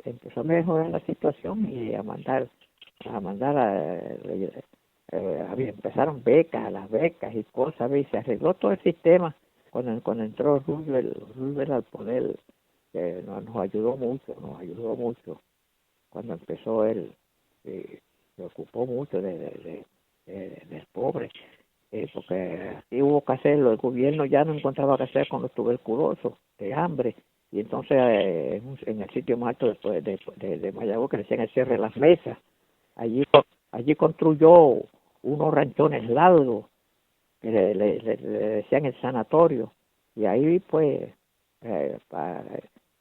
empezó a mejorar la situación y empezaron las becas y cosas, y se arregló todo el sistema cuando entró Roosevelt al poder, que nos ayudó mucho cuando empezó él, se ocupó mucho del pobre, porque así hubo que hacerlo. El gobierno ya no encontraba qué hacer con los tuberculosos de hambre, y entonces en el sitio más alto de Mayagüez, que le decían el Cierre de las Mesas, allí construyó unos ranchones largos que le decían el sanatorio, y ahí pues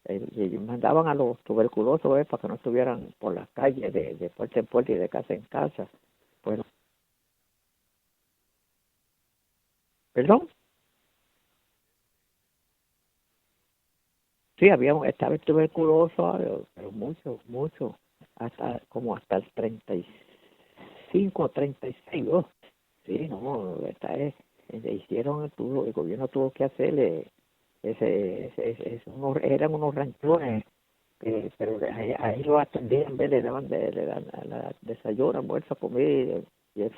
y mandaban a los tuberculosos para que no estuvieran por las calles de puerta en puerta y de casa en casa. Bueno, perdón. Sí, estaba el tuberculoso, pero mucho, hasta el 35 o 36. Oh, sí, no, el gobierno tuvo que hacerle eran unos ranchones, pero ahí lo atendían, le daban desayuno, almuerzo, comida y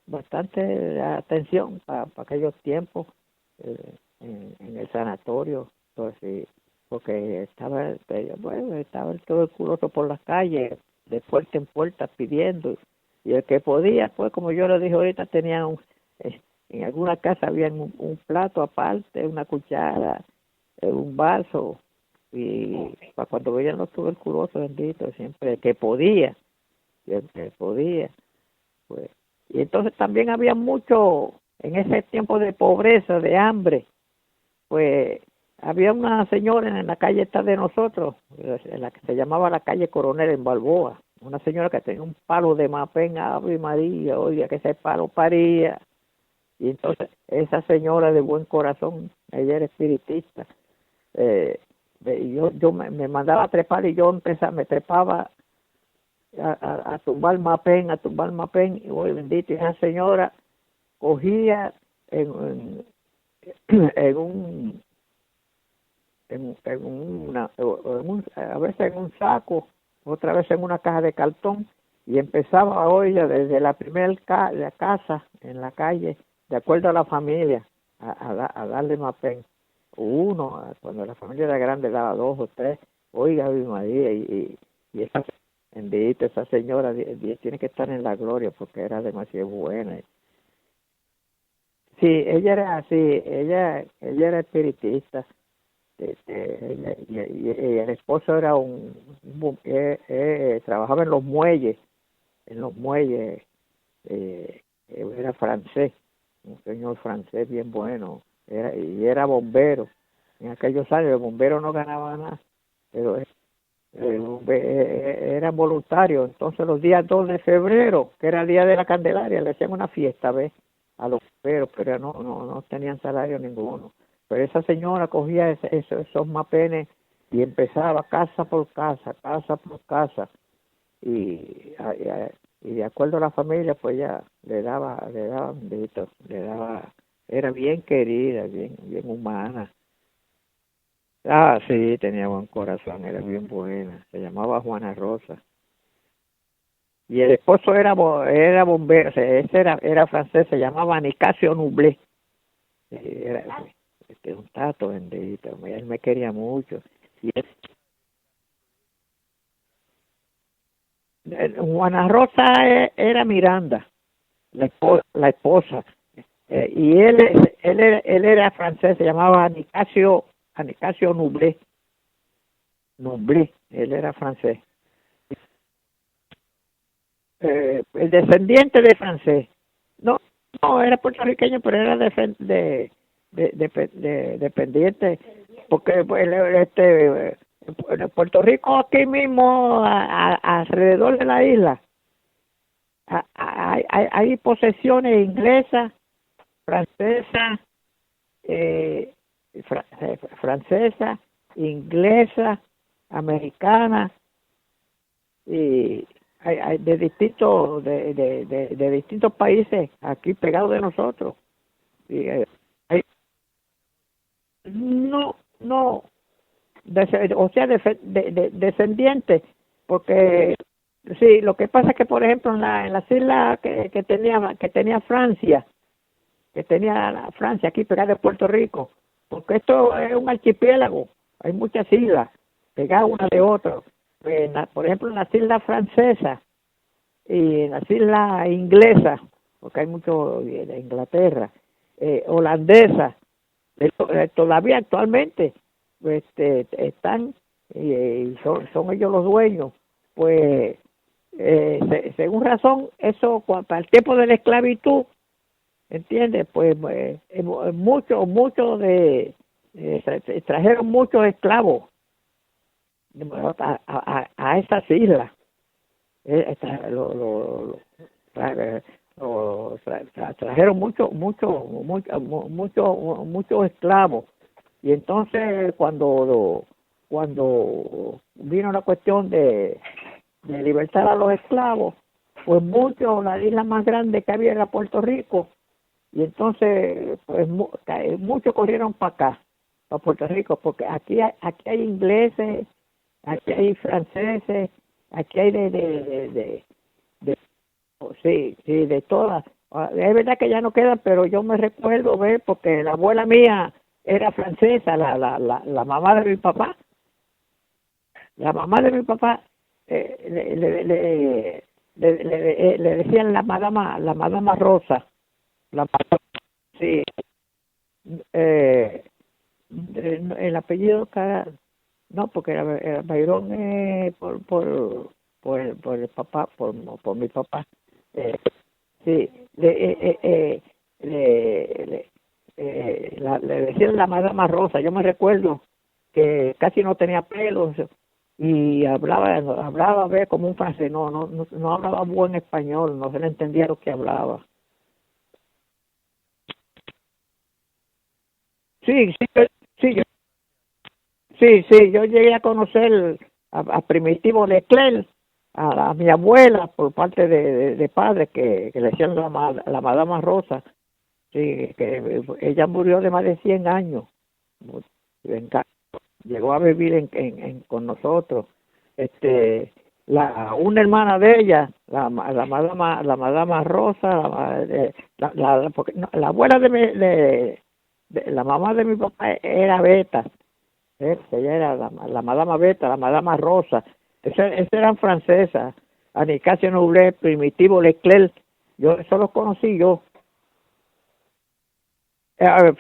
bastante atención para aquellos tiempos, en el sanatorio. Entonces, sí, porque estaba el tuberculoso por las calles, de puerta en puerta pidiendo, y el que podía, pues como yo le dije ahorita, tenía en alguna casa había un plato aparte, una cuchara, un vaso, y para cuando veían los tuberculosos, bendito, siempre el que podía, pues. Y entonces también había mucho, en ese tiempo de pobreza, de hambre, pues había una señora en la calle esta de nosotros, en la que se llamaba la calle Coronel en Balboa, una señora que tenía un palo de mapén, Ave María, oiga, que ese palo paría. Y entonces esa señora de buen corazón, ella era espiritista, yo me mandaba a trepar, y me trepaba a tumbar mapén, y hoy bendito, y esa señora cogía en, en un a veces en un saco, otra vez en una caja de cartón, y empezaba a oír desde la primera la casa en la calle, de acuerdo a la familia, a darle mapén. Uno, cuando la familia era grande, daba 2 o 3. Oiga, mi María, y esa señora, Dios tiene que estar en la gloria, porque era demasiado buena. Sí, ella era así, ella era espiritista. Y el esposo era trabajaba en los muelles, era francés, un señor francés bien bueno, y era bombero. En aquellos años el bombero no ganaba nada, pero era voluntario. Entonces los días 2 de febrero, que era el día de la Candelaria, le hacían una fiesta, ¿ves?, a los bomberos, pero no tenían salario ninguno. Pero esa señora cogía esos mapenes y empezaba casa por casa, y de acuerdo a la familia, pues ya era bien querida, bien humana. Ah, sí, tenía buen corazón, era bien buena, se llamaba Juana Rosa. Y el esposo era bombero, o sea, ese era francés, se llamaba Nicasio Nublé. Era un tato bendito, él me quería mucho. Y Juana Rosa era Miranda, la esposa. Y él era francés, se llamaba Nicasio Nublé, él era francés. El descendiente de francés. No, no, era puertorriqueño, pero era dependiente, porque pues, en Puerto Rico, aquí mismo, alrededor de la isla, hay posesiones inglesas, francesas, eh, francesa, inglesa, americana, y hay de distintos países aquí pegados de nosotros. Y, no no, o sea, descendiente, porque sí, lo que pasa es que, por ejemplo, en las islas que tenía Francia, aquí pegada de Puerto Rico, porque esto es un archipiélago, hay muchas islas pegadas una de otra. Por ejemplo, en las islas francesas y en las islas inglesas, porque hay mucho de Inglaterra, holandesas, todavía actualmente están y son ellos los dueños. Pues según razón, eso para el tiempo de la esclavitud, ¿entiendes? Pues trajeron muchos esclavos a esas islas. Trajeron muchos esclavos, y entonces cuando vino la cuestión de libertar a los esclavos, pues la isla más grande que había era Puerto Rico, y entonces pues muchos corrieron para acá, para Puerto Rico, porque aquí hay ingleses, aquí hay franceses, aquí hay sí, de todas. Es verdad que ya no quedan, pero yo me recuerdo ver, porque la abuela mía era francesa, la mamá de mi papá. La mamá de mi papá le decían la madama Rosa. Sí, el apellido no, porque era Bayrón por el papá, por mi papá. Sí, le decían la madama Rosa. Yo me recuerdo que casi no tenía pelos y hablaba a ver como un francés, no hablaba buen español, no se le entendía lo que hablaba. Sí, sí, sí, sí, yo llegué a conocer a Primitivo Leclerc, a mi abuela por parte de padre, que le decían la madama Rosa. Sí, que ella murió de más de 100 años. Llegó a vivir con nosotros. Una hermana de ella, la madama Rosa, porque la abuela de la mamá de mi papá era Beta. Ella era la madama Beta, la madama Rosa. Esas eran francesas. Anicacio Nublet, Primitivo Leclerc. Eso los conocí yo. Los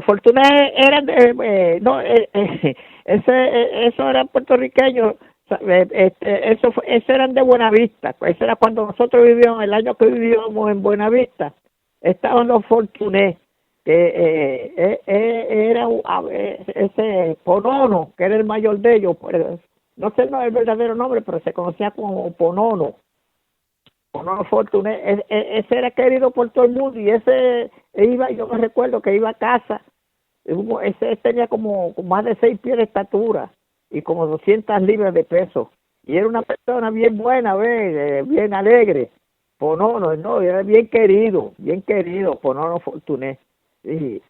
Fortunés eran no, eso eran puertorriqueños. Eso eran de Buenavista. Eso era cuando nosotros vivíamos, el año que vivíamos en Buenavista, estaban los Fortunés, que era ese Ponono, que era el mayor de ellos, pues, no sé el verdadero nombre, pero se conocía como Ponono. No, Fortuné, ese era querido por todo el mundo, y ese yo me recuerdo que iba a casa, ese tenía como más de 6 pies de estatura y como 200 libras de peso, y era una persona bien buena, bien alegre. Ponono, no, era bien querido, Ponono Fortuné. Y,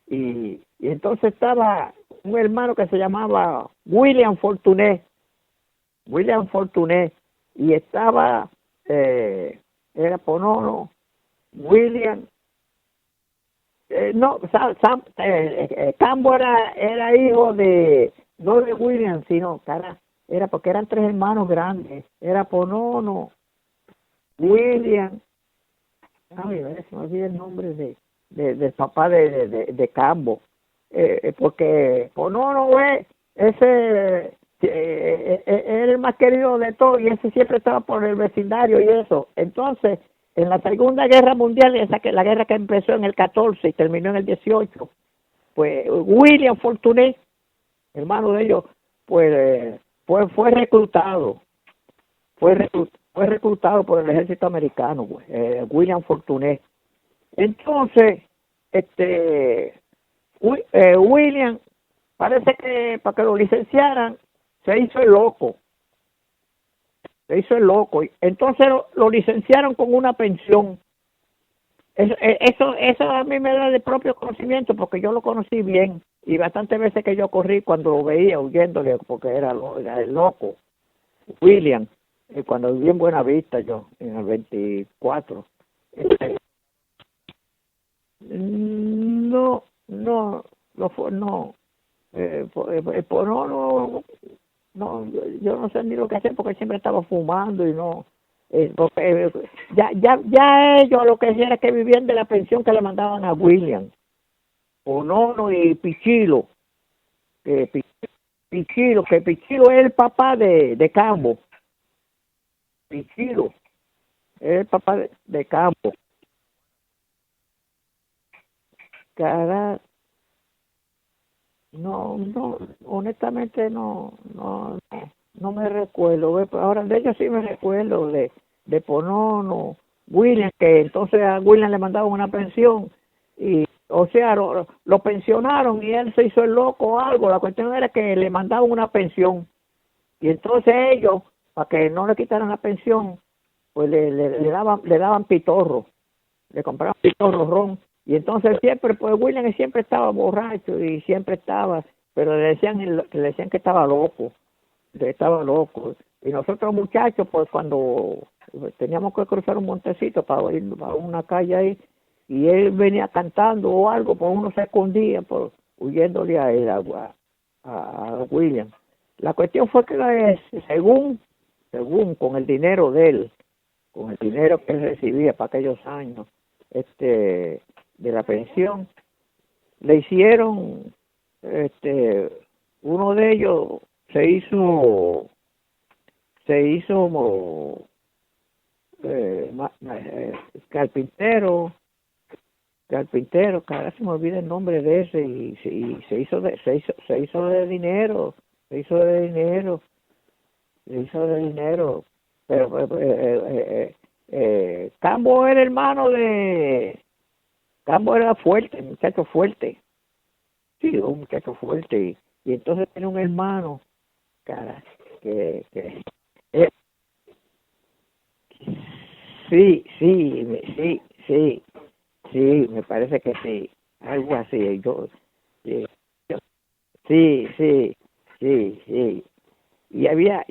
y entonces estaba un hermano que se llamaba William Fortuné, y estaba era Ponono, William, no, Cambo era hijo no de William, sino, era porque eran 3 hermanos grandes, era Ponono, William, ay, se me olvida el nombre del papá de Cambo, porque Ponono ese era el más querido de todos, y ese siempre estaba por el vecindario y eso. Entonces, en la Segunda Guerra Mundial, la guerra que empezó en el 14 y terminó en el 18, pues William Fortuné, hermano de ellos, pues fue reclutado por el ejército americano, pues, William Fortuné. Entonces, William, parece que para que lo licenciaran se hizo el loco. Entonces lo licenciaron con una pensión. Eso a mí me da de propio conocimiento, porque yo lo conocí bien. y bastantes veces que yo corrí cuando lo veía huyéndole, porque era el loco, William, cuando viví en Buenavista yo, en el 24. Este, no, no, no, no, yo no sé ni lo que hacer porque siempre estaba fumando y no, porque ya ellos lo que hacían era que vivían de la pensión que le mandaban a William, Ponono y Pichilo, que Pichilo es el papá de Cambo, Pichilo es el papá de Cambo, cara, no, honestamente no me recuerdo. Ahora de ellos sí me recuerdo de Ponono, William, que entonces a William le mandaban una pensión y, o sea, lo pensionaron y él se hizo el loco o algo. La cuestión era que le mandaban una pensión y entonces ellos, para que no le quitaran la pensión, pues le daban pitorro, le compraban pitorro ron. Y entonces siempre, pues William siempre estaba borracho y siempre estaba, pero le decían que estaba loco. Y nosotros muchachos, pues cuando teníamos que cruzar un montecito para ir a una calle ahí, y él venía cantando o algo, pues uno se escondía, pues huyéndole a él, a William. La cuestión fue que según con el dinero de él, con el dinero que él recibía para aquellos años, de la pensión, le hicieron, uno de ellos se hizo carpintero, que ahora se me olvida el nombre de ese, y se hizo de dinero, se hizo de dinero, se hizo de dinero, pero Cambo era hermano de Cambo, era fuerte, muchacho fuerte, sí, un muchacho fuerte, y entonces tiene un hermano, cara, que eh, sí, sí, me parece que sí, algo así, sí, sí, sí, y había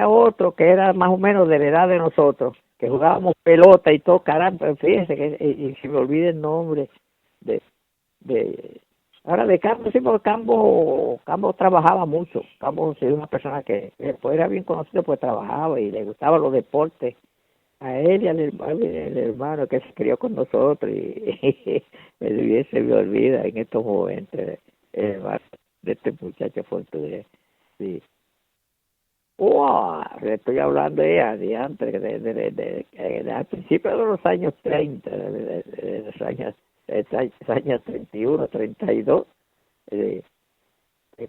otro que era más o menos de la edad de nosotros, que jugábamos pelota y todo, caramba, fíjense que y se me olvida el nombre de de ahora de Campo, sí, porque Campo trabajaba mucho. Campo sí, una persona que pues era bien conocido, pues trabajaba y le gustaban los deportes. A él y el hermano que se crió con nosotros y se me olvida en estos momentos el hermano de este muchacho portugués. Sí. ¡Wow! Le estoy hablando de antes, al principio de los años 30, de los años 31, 32. Eh,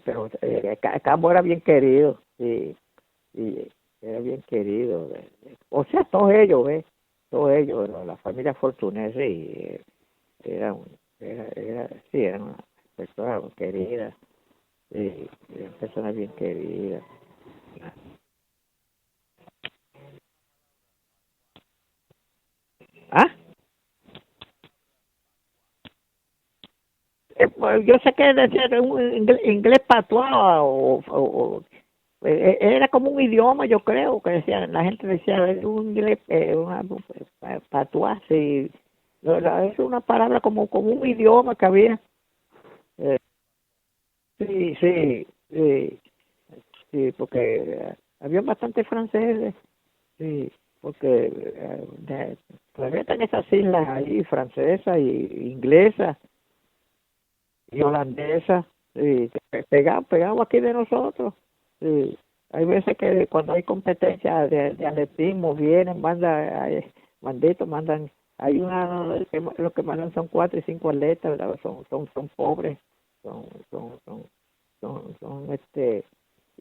pero Campo era bien querido, y era bien querido. O sea, todos ellos, ¿ves? Todos ellos, la familia Fortunés, sí, eran, sí, eran una persona querida, sí, eran personas bien queridas. ¿Ah? Pues yo sé que decía un inglés patuá era como un idioma, yo creo, que decía, la gente decía, es un inglés, patuá, sí. Es una palabra como un idioma que había. Eh, sí, sí, sí, sí, porque había bastante franceses, sí, porque todavía están esas islas ahí, francesa y inglesa y holandesa, sí, pegado aquí de nosotros. Sí. Hay veces que cuando hay competencia de atletismo vienen, mandan, hay lo que mandan son 4 y 5 atletas, ¿verdad? Son pobres, son, son, son, son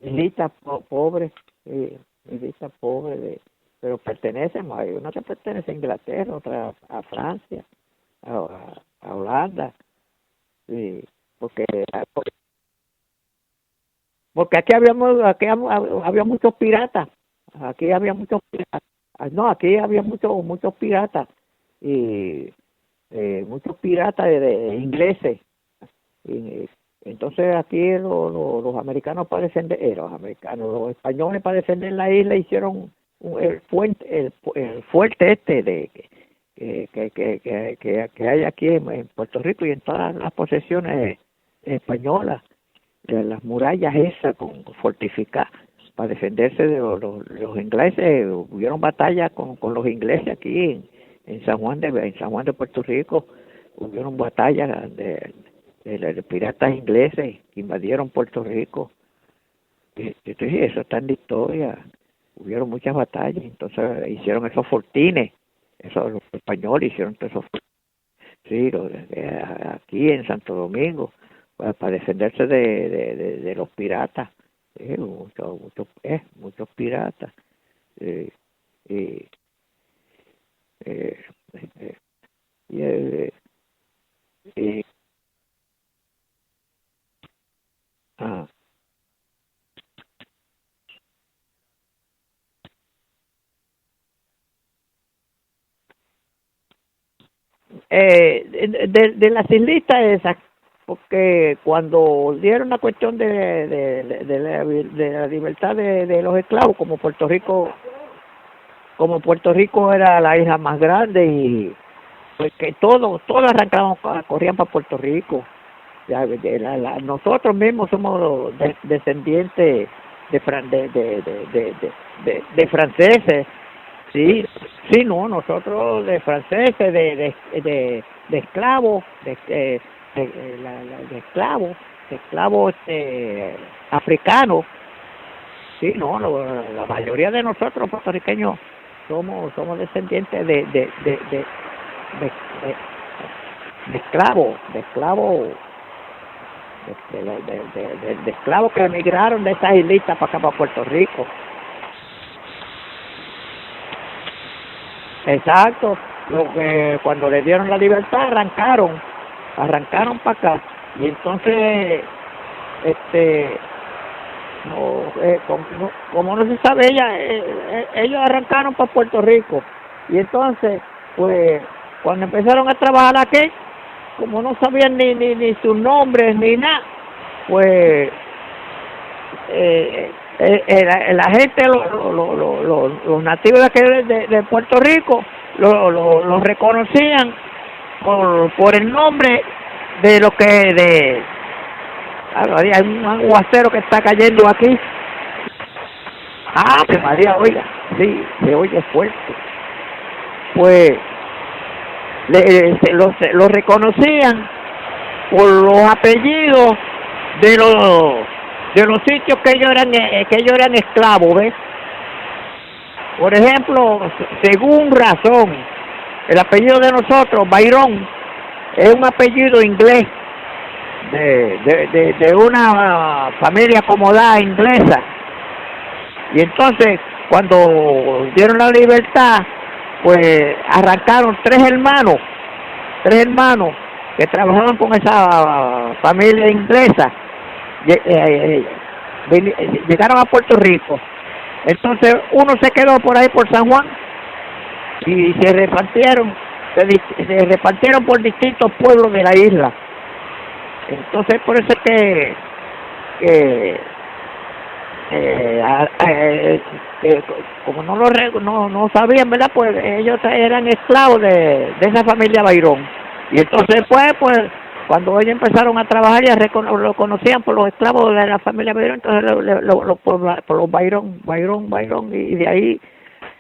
islitas pobres, sí, islitas pobres, pero pertenecen, hay una que pertenece a Inglaterra, otra a Francia, a Holanda, sí, porque aquí había muchos piratas, aquí había muchos piratas. No, aquí había muchos piratas y muchos piratas de ingleses, Y, entonces aquí los americanos para defender, los españoles para defender la isla hicieron el fuerte este que hay aquí en Puerto Rico y en todas las posesiones españolas, de las murallas esas fortificadas para defenderse de los ingleses. Hubieron batallas con los ingleses aquí en San Juan de Puerto Rico. Hubieron batallas de piratas ingleses que invadieron Puerto Rico. Entonces, eso está en la historia. Hubieron muchas batallas, entonces hicieron esos fortines. Los españoles hicieron todos esos fortines. Sí, aquí en Santo Domingo, para defenderse de los piratas. Muchos piratas. Eh, eh, eh, eh, y, eh, eh, ah, de las islitas esas, porque cuando dieron la cuestión de la libertad de los esclavos, como Puerto Rico era la isla más grande y pues que todos arrancaban, corrían para Puerto Rico. Ya, nosotros mismos somos los descendientes de franceses. Sí, sí, no, nosotros de franceses, de esclavos, de esclavos africanos. Sí, no, la mayoría de nosotros puertorriqueños somos descendientes de, de esclavos, de esclavos que emigraron de esas islitas para acá, para Puerto Rico. Exacto, lo que cuando le dieron la libertad arrancaron para acá y entonces como no se sabe ellos arrancaron para Puerto Rico y entonces pues cuando empezaron a trabajar aquí, como no sabían ni sus nombres ni nada, pues la gente, los nativos de aquí de Puerto Rico, lo reconocían por el nombre de lo que hay un aguacero que está cayendo aquí. Pues María, oiga, sí, se oye fuerte. Pues lo reconocían por los apellidos de los sitios que ellos eran esclavos, ¿ves? Por ejemplo, según razón, el apellido de nosotros, Bayrón, es un apellido inglés de una familia acomodada inglesa. Y entonces, cuando dieron la libertad, pues arrancaron tres hermanos que trabajaban con esa familia inglesa. Llegaron a Puerto Rico. Entonces uno se quedó por ahí por San Juan y se repartieron por distintos pueblos de la isla. Entonces por eso es que como no sabían, ¿verdad? Pues ellos eran esclavos de esa familia Bayrón. Y entonces pues cuando ellos empezaron a trabajar ya lo conocían por los esclavos de la familia Bayrón, entonces por los Bayrón, y de ahí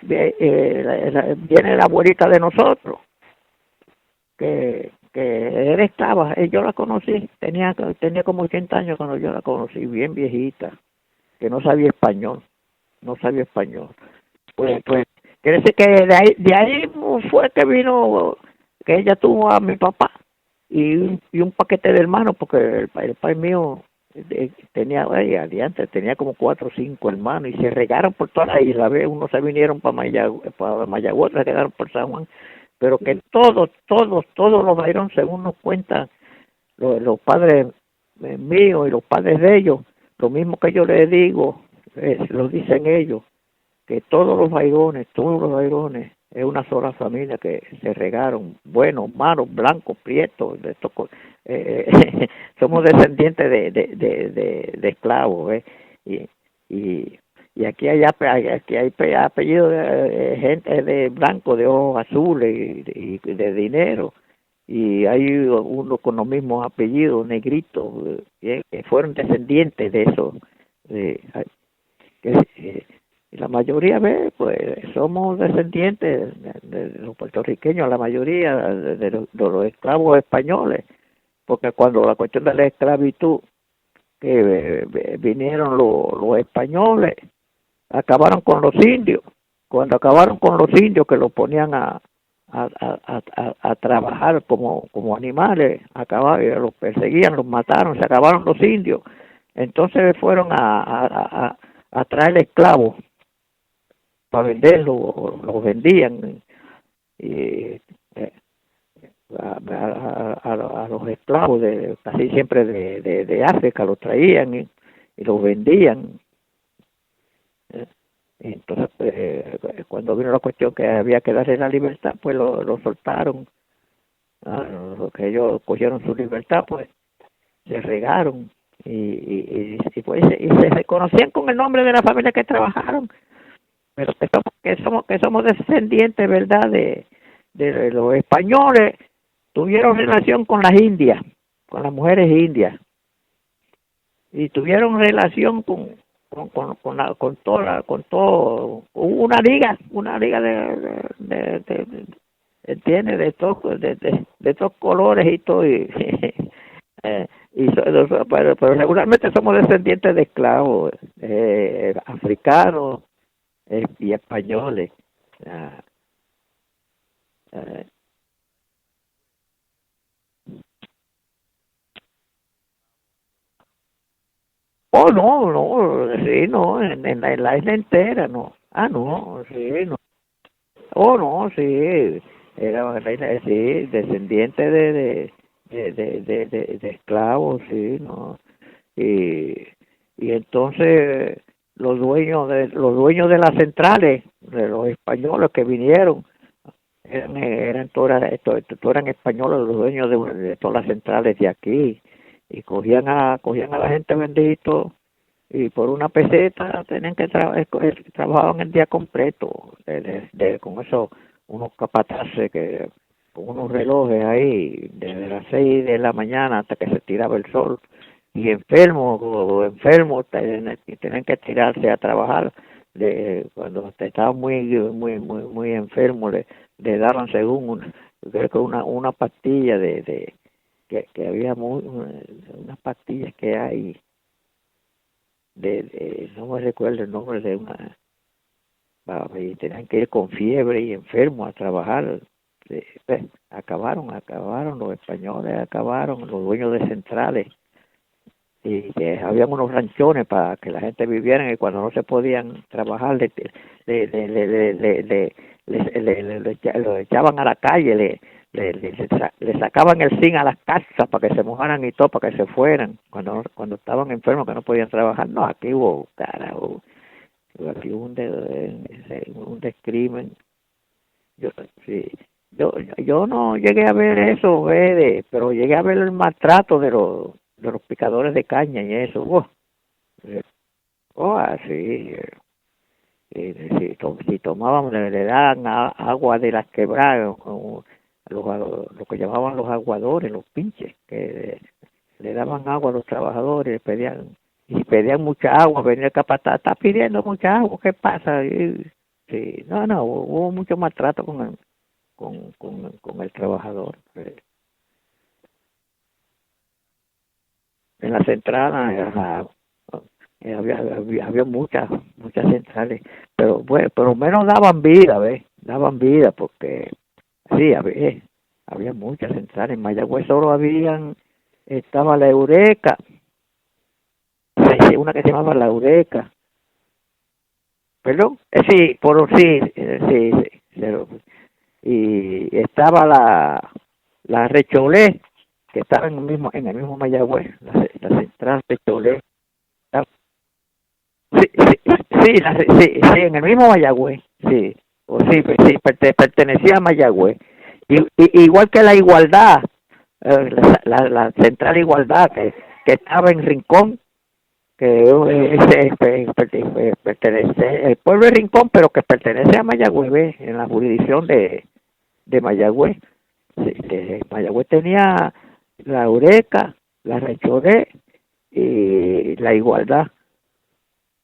viene la abuelita de nosotros, que era esclava. Yo la conocí, tenía como 80 años cuando yo la conocí, bien viejita, que no sabía español. Pues quiere decir que de ahí fue que vino, que ella tuvo a mi papá y un paquete de hermanos, porque el padre mío tenía como 4 o 5 hermanos y se regaron por toda la isla. Unos se vinieron para Mayagüez, se quedaron por San Juan, pero que todos los Bayrón, según nos cuentan los padres míos y los padres de ellos, lo mismo que yo les digo, lo dicen ellos, que todos los Bayrones es una sola familia que se regaron, buenos, malos, blancos, prietos, de estos, somos descendientes de esclavos, y, y y aquí hay apellidos de gente de blanco, de ojos azules y de dinero, y hay uno con los mismos apellidos, negritos, que fueron descendientes de eso, de, y la mayoría, pues somos descendientes de los puertorriqueños, la mayoría de los esclavos españoles, porque cuando la cuestión de la esclavitud, que vinieron los españoles, acabaron con los indios. Cuando acabaron con los indios, que los ponían a trabajar como animales, acabaron, los perseguían, los mataron, se acabaron los indios. Entonces fueron a traer esclavos para venderlos, los vendían, y a los esclavos casi siempre de África los traían y los vendían. Entonces, cuando vino la cuestión que había que darle la libertad, pues lo soltaron. Que ellos cogieron su libertad, pues se regaron y pues y se reconocían con el nombre de la familia que trabajaron, pero que somos descendientes, ¿verdad? De los españoles. Tuvieron relación con las indias, con las mujeres indias, y tuvieron relación con una liga entiende, de estos colores y todo, pero regularmente somos descendientes de esclavos, africanos, y españoles. Oh, no, sí, no, en la isla entera, no. Ah, no, sí, no. Oh, no, sí, era una isla, sí, descendiente de esclavos, sí, no. Y entonces los dueños de las centrales, de los españoles que vinieron, eran eran españoles, los dueños de todas las centrales de aquí, y cogían a la gente bendito, y por una peseta tenían que trabajaban el día completo, con eso, unos capataces que con unos relojes ahí desde las 6 de la mañana hasta que se tiraba el sol, y enfermos tenían que tirarse a trabajar. Cuando estaban muy enfermos, le daban, según creo que una pastilla que había unas pastillas que hay no me recuerdo el nombre de una, y tenían que ir con fiebre y enfermos a trabajar. Acabaron los españoles, acabaron los dueños de centrales, y que habían unos ranchones para que la gente viviera, y cuando no se podían trabajar lo echaban a la calle, le sacaban el zinc a las casas para que se mojaran y todo, para que se fueran cuando estaban enfermos, que no podían trabajar. No, aquí hubo, carajo, aquí hubo un descrimen. Yo sí, yo no llegué a ver eso, pero llegué a ver el maltrato de los picadores de caña y eso. Así. Si tomábamos, le daban agua de las quebradas, lo que llamaban los aguadores, los pinches, que le daban agua a los trabajadores, pedían mucha agua, venía el capataz, está pidiendo mucha agua, ¿qué pasa? Sí, no, hubo mucho maltrato con el trabajador. En la central, había muchas centrales, pero bueno, por lo menos daban vida, porque sí, había muchas centrales. En Mayagüez solo estaba la Eureka, sí, una que se llamaba la Eureka, perdón, y estaba la Recholé, que estaba en el mismo Mayagüez, la central Recholé. Sí, en el mismo Mayagüez, sí. o sí, sí pertenecía a Mayagüez. Igual que la Igualdad, la Central Igualdad, que estaba en Rincón, que pertenece, el pueblo de Rincón, pero que pertenece a Mayagüez, ¿ves? En la jurisdicción de Mayagüez. Mayagüez tenía la Eureka, la Rechoré y la Igualdad,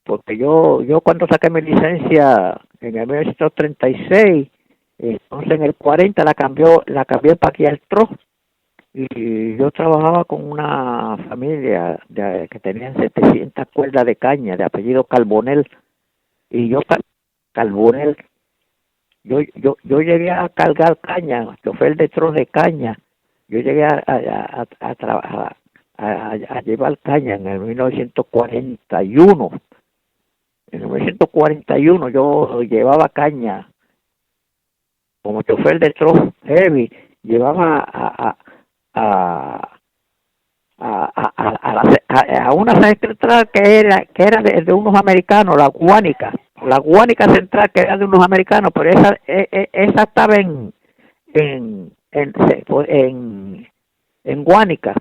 porque yo cuando saqué mi licencia en el 1936, entonces en el 40 la cambié para aquí al TRO, y yo trabajaba con una familia que tenían 700 cuerdas de caña de apellido Carbonell, y Carbonell, yo llegué a cargar caña, chofer de tros de caña. Yo llegué a trabajar, a llevar caña en el 1941. En el 1941 yo llevaba caña como chofer de tros heavy. Llevaba a una central que era de unos americanos, la Guánica Central, que era de unos americanos, pero esa estaba en Guánica.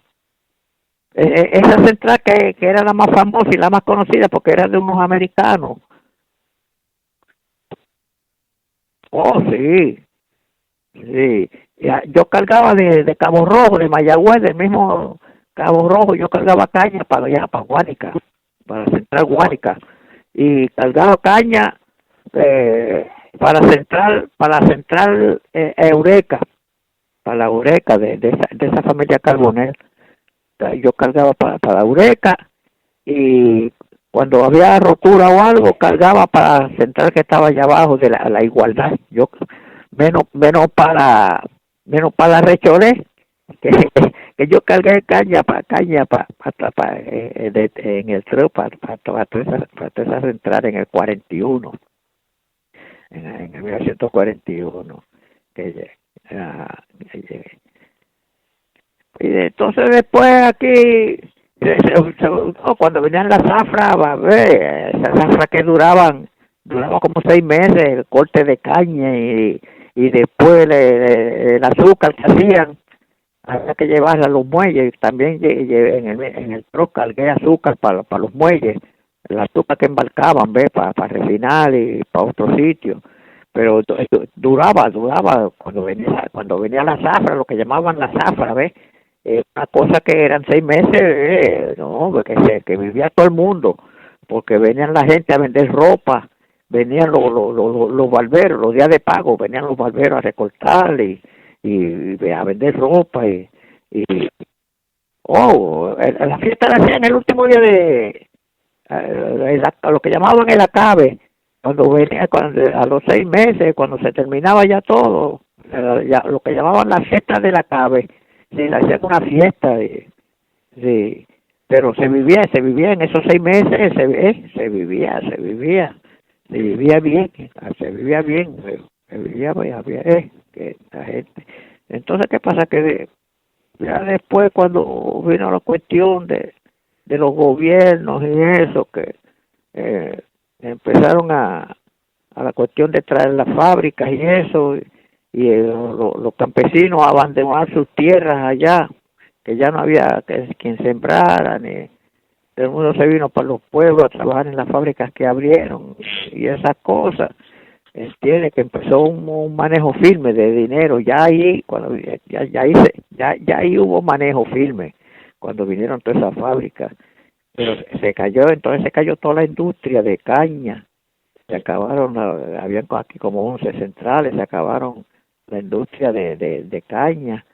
Esa central que era la más famosa y la más conocida porque era de unos americanos. Oh, sí, sí. Yo cargaba de Cabo Rojo, de Mayagüez, del mismo Cabo Rojo, yo cargaba caña para allá, para Guánica, para Central Guánica, y cargaba caña para Central Eureka, para la Eureka de esa familia Carbonell. Yo cargaba para Eureka, y cuando había rotura o algo cargaba para la central que estaba allá abajo de la Igualdad. Yo menos para la Rechoré, que, que yo cargué caña en el tren para toda esa central en el 41, en el 1941 que llegué. Y entonces después aquí, cuando venían las zafras, esas zafras que duraban como 6 meses, el corte de caña y después el azúcar que hacían, había que llevarla a los muelles. También en el truck cargué azúcar para los muelles, el azúcar que embarcaban, para refinar y para otro sitio. Pero duraba cuando venía la zafra, lo que llamaban la zafra, una cosa que eran 6 meses, no, que vivía todo el mundo, porque venían la gente a vender ropa, venían los barberos, los días de pago, venían los barberos a recortar y a vender ropa y la fiesta la hacían el último día lo que llamaban el acabe, a los 6 meses, cuando se terminaba ya todo, lo que llamaban la fiesta del acabe. Sí, hacían una fiesta, sí, pero se vivía en esos 6 meses, se vivía bien, que la gente. Entonces, ¿qué pasa? Que ya después, cuando vino la cuestión de los gobiernos y eso, que empezaron a la cuestión de traer las fábricas y eso, y los campesinos abandonar sus tierras allá, que ya no había quien sembrara, ni todo el mundo se vino para los pueblos a trabajar en las fábricas que abrieron y esas cosas. Entiende que empezó un manejo firme de dinero ya ahí, cuando ya ahí hubo manejo firme cuando vinieron todas esas fábricas, pero entonces se cayó toda la industria de caña, se acabaron, habían aquí como 11 centrales, se acabaron la industria de caña,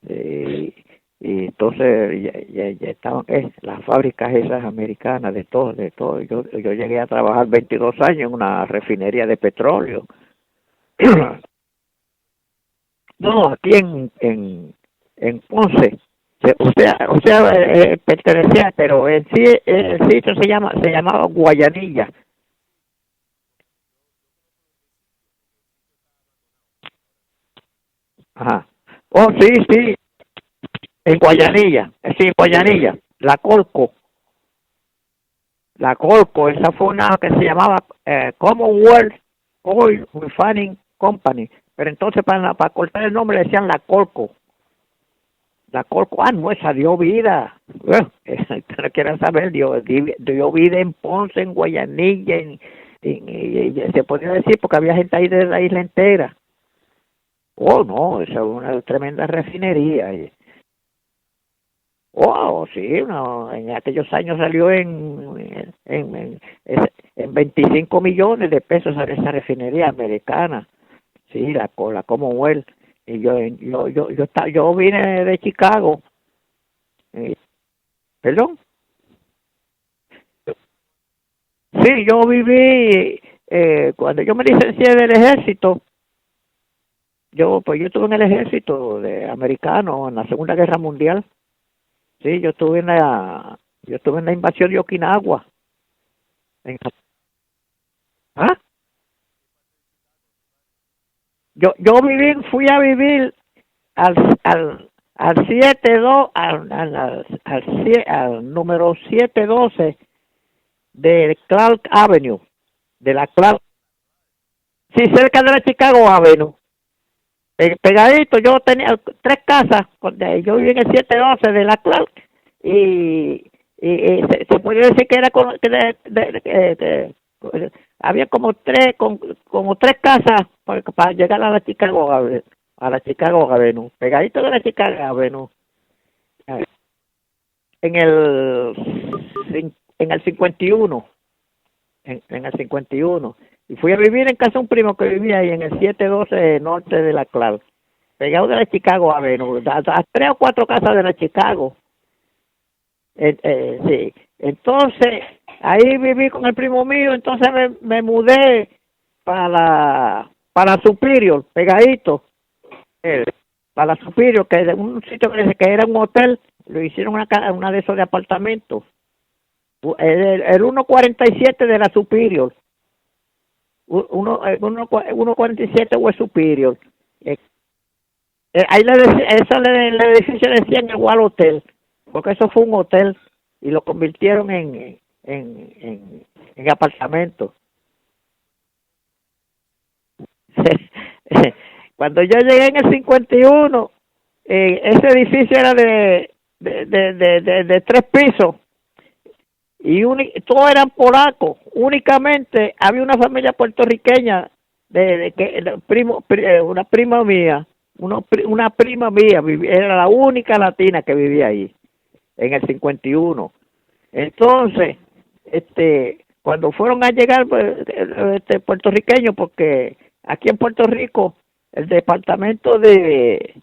y entonces ya estaban las fábricas esas americanas de todo. Yo llegué a trabajar 22 años en una refinería de petróleo. No, aquí en Ponce. Pertenecía, pero en sí el sitio se llamaba Guayanilla. Ajá. Oh, sí, en Guayanilla, sí, en Guayanilla, la Colco, esa fue una que se llamaba Commonwealth Oil Refining Company, pero entonces para cortar el nombre le decían la Colco. La Colco, no, esa dio vida. No quieran saber, dio vida en Ponce, en Guayanilla, se podría decir porque había gente ahí de la isla entera. Oh, no, esa es una tremenda refinería. Oh, sí, no, en aquellos años salió en 25 millones de pesos a esa refinería americana. Sí, la Commonwealth. Y yo vine de Chicago. eh, Perdón. Sí, yo viví, cuando yo me licencié del ejército, yo estuve en el ejército de americano en la Segunda Guerra Mundial. Sí, yo estuve en la invasión de Okinawa. En, ¿Ah? Fui a vivir al, al 72, al número 712 de Clark Avenue, de la Clark, sí, cerca de la Chicago Avenue. Pegadito, yo tenía tres casas, yo viví en el 712 de la Clark, se podría decir que era había como tres casas para llegar a la Chicago Avenue, pegadito de la Chicago Avenue, en el 51, en el 51. Y fui a vivir en casa de un primo que vivía ahí en el 712 norte de la Clark, pegado de la Chicago Avenue, a tres o cuatro casas de la Chicago. Sí. Entonces, ahí viví con el primo mío, entonces me mudé para Superior, pegadito, eh, para Superior, que es un sitio que era un hotel, lo hicieron una de esos de apartamentos, el 147 de la Superior, 147 West Superior. Ahí el edificio le decían igual hotel, porque eso fue un hotel y lo convirtieron en apartamento. Cuando yo llegué en el 51, ese edificio era de tres pisos y todos eran polacos. Únicamente había una familia puertorriqueña una prima mía, una prima mía, era la única latina que vivía ahí en el 51. Entonces, cuando fueron a llegar puertorriqueños, porque aquí en Puerto Rico el departamento del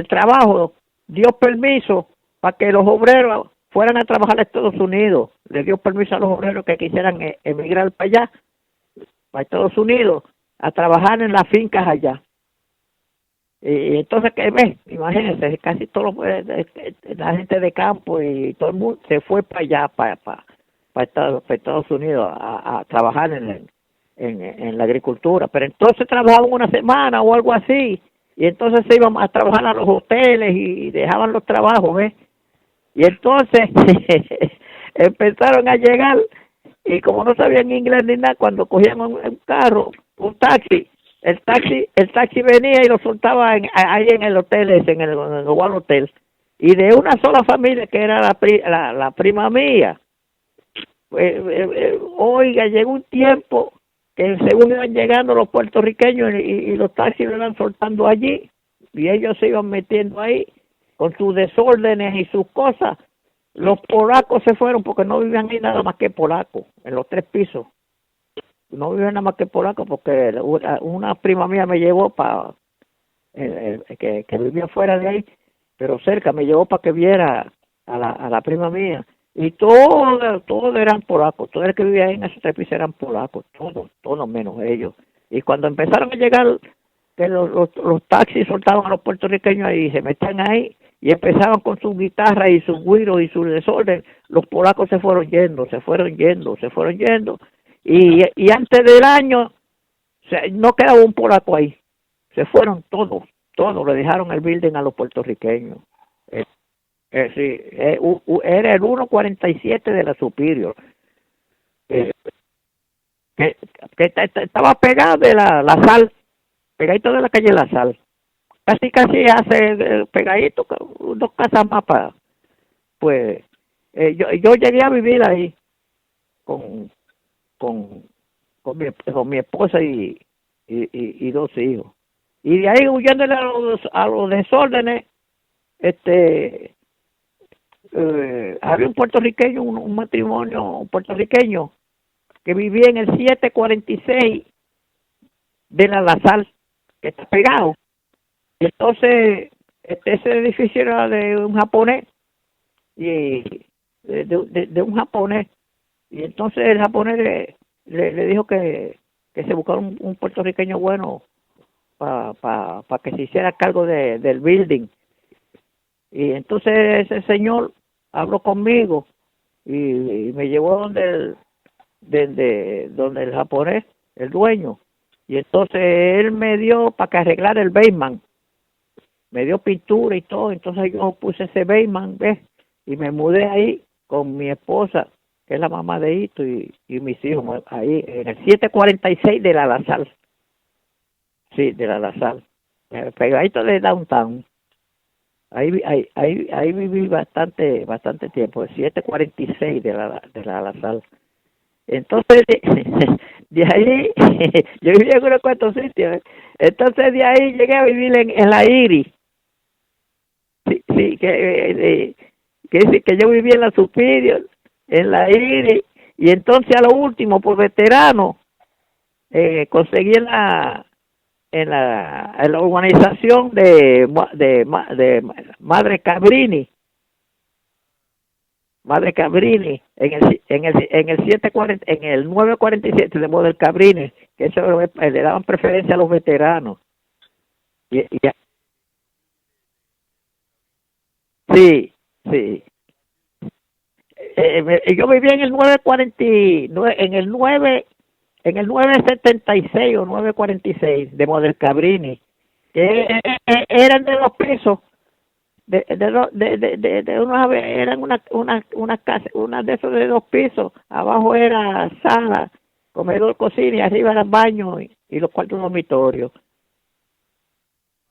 trabajo dio permiso para que los obreros fueran a trabajar a Estados Unidos. Le dio permiso a los obreros que quisieran emigrar para allá, para Estados Unidos, a trabajar en las fincas allá. Y entonces, ¿qué ves? Imagínense, casi todos la gente de campo y todo el mundo se fue para allá, para Estados Unidos, a trabajar en la agricultura. Pero entonces trabajaban una semana o algo así, y entonces se iban a trabajar a los hoteles y dejaban los trabajos, ¿ves? Y entonces empezaron a llegar, y como no sabían inglés ni nada, cuando cogían un carro, un taxi, el taxi venía y lo soltaba ahí en el hotel en el One Hotel, y de una sola familia que era la prima mía. Oiga, llegó un tiempo que según iban llegando los puertorriqueños y los taxis lo iban soltando allí, y ellos se iban metiendo ahí con sus desórdenes y sus cosas. Los polacos se fueron porque no vivían ahí nada más que polacos, en los tres pisos. No vivían nada más que polacos porque una prima mía me llevó que vivía fuera de ahí, pero cerca, me llevó para que viera a la prima mía. Y todos eran polacos, todos los que vivían ahí en esos tres pisos eran polacos, todos menos ellos. Y cuando empezaron a llegar, que los taxis soltaban a los puertorriqueños ahí, se metían ahí y empezaban con sus guitarras y sus güiros y su desorden, los polacos se fueron yendo. Y antes del año, no quedaba un polaco ahí, se fueron todos, le dejaron el building a los puertorriqueños. Sí, era el 147 de la Superior. que, estaba pegado de la Sal, pegadito de la calle La Sal, casi hace pegadito, dos casas más para, pues, yo llegué a vivir ahí con, con, con mi esposa y dos hijos. Y de ahí huyéndole a los desórdenes, había un puertorriqueño, un matrimonio puertorriqueño que vivía en el 746 de la Sal, que está pegado. Y entonces, ese edificio era de un japonés, y de un japonés. Y entonces el japonés le dijo que se buscara un puertorriqueño bueno para que se hiciera cargo del building. Y entonces ese señor habló conmigo y me llevó donde el japonés, el dueño. Y entonces él me dio para que arreglara el basement. Me dio pintura y todo. Entonces yo puse ese basement, ¿ves? Y me mudé ahí con mi esposa, que es la mamá de Hito, y mis hijos, ahí en el 746 de la Sal. Sí, de la Sal. Pegadito de Downtown. Ahí viví bastante tiempo, el 746 de la Sal. Entonces, de ahí, yo viví en unos cuantos sitios. Entonces, de ahí llegué a vivir en la Iris. Sí, que yo vivía en la Superior, en la Iris. Y entonces, a lo último, por veterano, conseguí en la urbanización de Madre Cabrini, en el 740, en el 947 de Model Cabrini, que eso le daban preferencia a los veteranos. Y sí, sí. Yo vivía en el 949, en el 976 o 946 de Model Cabrini, que eran de 2 pisos, eran una casa, una de esos de 2 pisos. Abajo era sala, comedor, cocina, y arriba era baño y los cuartos dormitorios.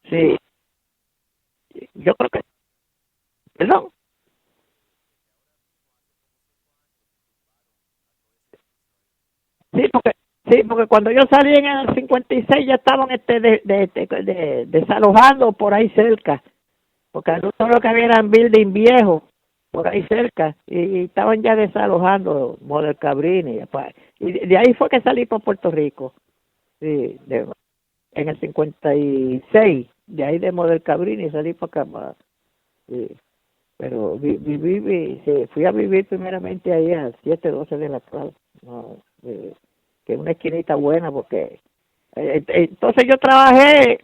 Sí, yo creo que, perdón. Sí, porque cuando yo salí en el 56 ya estaban desalojando por ahí cerca, porque todo lo que había eran building viejos por ahí cerca, y estaban ya desalojando Model Cabrini. Y de ahí fue que salí para Puerto Rico, sí, en el 56, de ahí de Model Cabrini salí para acá, sí. Pero sí, fui a vivir primeramente ahí al 712 de la Clave, no, que es una esquinita buena, porque entonces yo trabajé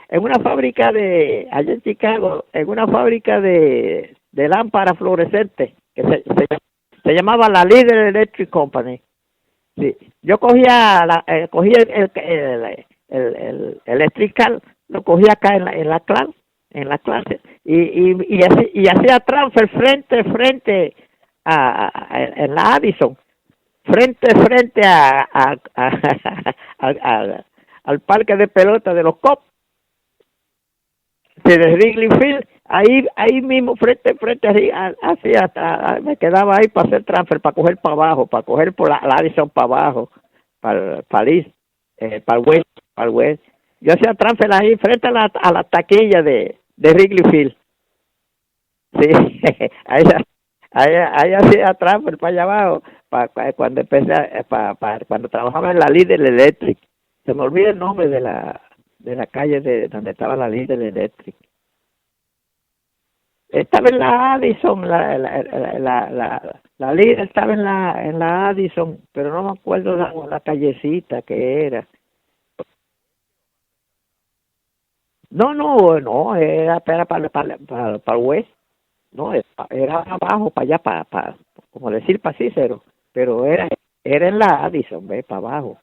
en una fábrica allá en Chicago, en una fábrica de lámparas fluorescentes, que se llamaba la Líder Electric Company. Sí, yo cogía el electrical, lo cogía acá en la clase, y hacía transfer frente en la Addison, frente al parque de pelota de los Cubs, de Wrigley Field. Ahí mismo, frente así, hasta me quedaba ahí para hacer transfer, para coger para abajo, para coger por la Addison para abajo, para el East, para el West. Yo hacía transfer ahí frente a la taquilla de Wrigley Field. Sí, ahí hacía transfer para allá abajo, cuando cuando trabajaba en la Líder Electric. Se me olvida el nombre de la calle donde estaba la Líder Electric. Estaba en la Addison, la Líder estaba en la Addison, pero no me acuerdo la callecita que era. No, era para el West. No, era abajo, para allá, como decir, para Cícero, pero era en la Addison, ve, para abajo.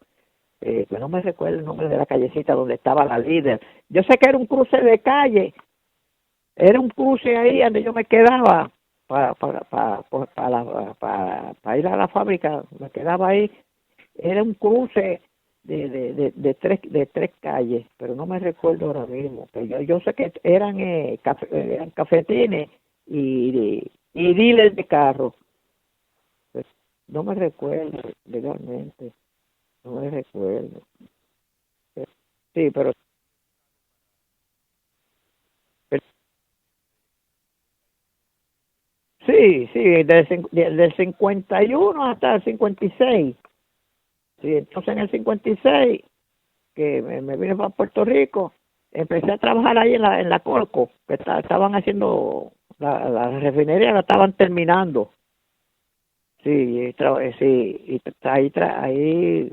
Pues no me recuerdo el nombre de la callecita donde estaba la Líder. Yo sé que era un cruce de calle, era un cruce ahí donde yo me quedaba, para ir a la fábrica, me quedaba ahí. Era un cruce de tres calles, pero no me recuerdo ahora mismo. Pero yo sé que eran, eran cafetines y dealers de carro. Pues, no me recuerdo legalmente, no me recuerdo. Sí, pero sí, sí, del 51 hasta el 56. Sí, entonces en el 56 que me vine para Puerto Rico, empecé a trabajar ahí en la Colco, que estaban haciendo, la refinería la estaban terminando. Sí, sí, y ahí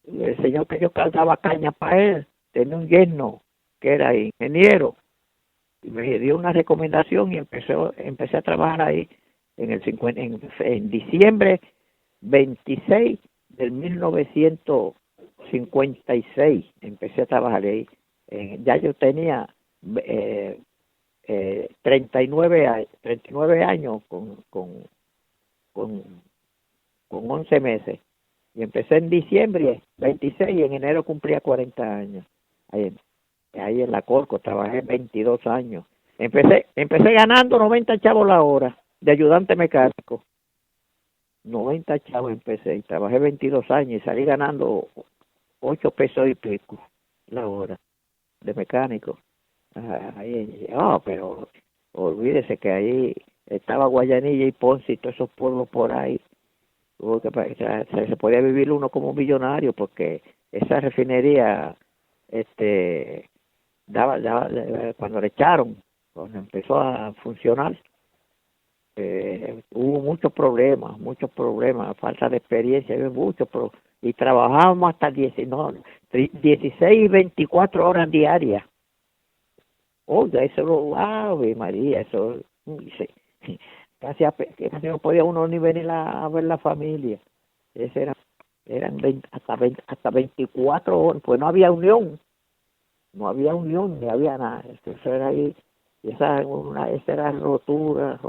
el señor que yo cargaba caña para él, tenía un yerno que era ingeniero, y me dio una recomendación y empecé a trabajar ahí en diciembre 26 del 1956 empecé a trabajar ahí. Ya yo tenía eh, 39 años con, con 11 meses. Y empecé en diciembre 26 y en enero cumplía 40 años. Ahí, ahí en la Corco trabajé 22 años. Empecé ganando 90 chavos la hora de ayudante mecánico. 90 chavos empecé y trabajé 22 años y salí ganando 8 pesos y pico la hora de mecánico. Pero olvídese que ahí estaba Guayanilla y Ponce y todos esos pueblos por ahí. O sea, se podía vivir uno como un millonario porque esa refinería, este, cuando le echaron, cuando empezó a funcionar, hubo muchos problemas, falta de experiencia, y trabajábamos hasta 16 y 24 horas diarias. Oiga, eso, ¡ave María! Eso, sí, casi no podía uno ni venir a ver la familia. Ese eran 20 hasta 24 horas, pues no había unión, ni había nada. Eso era ahí, esa era rotura,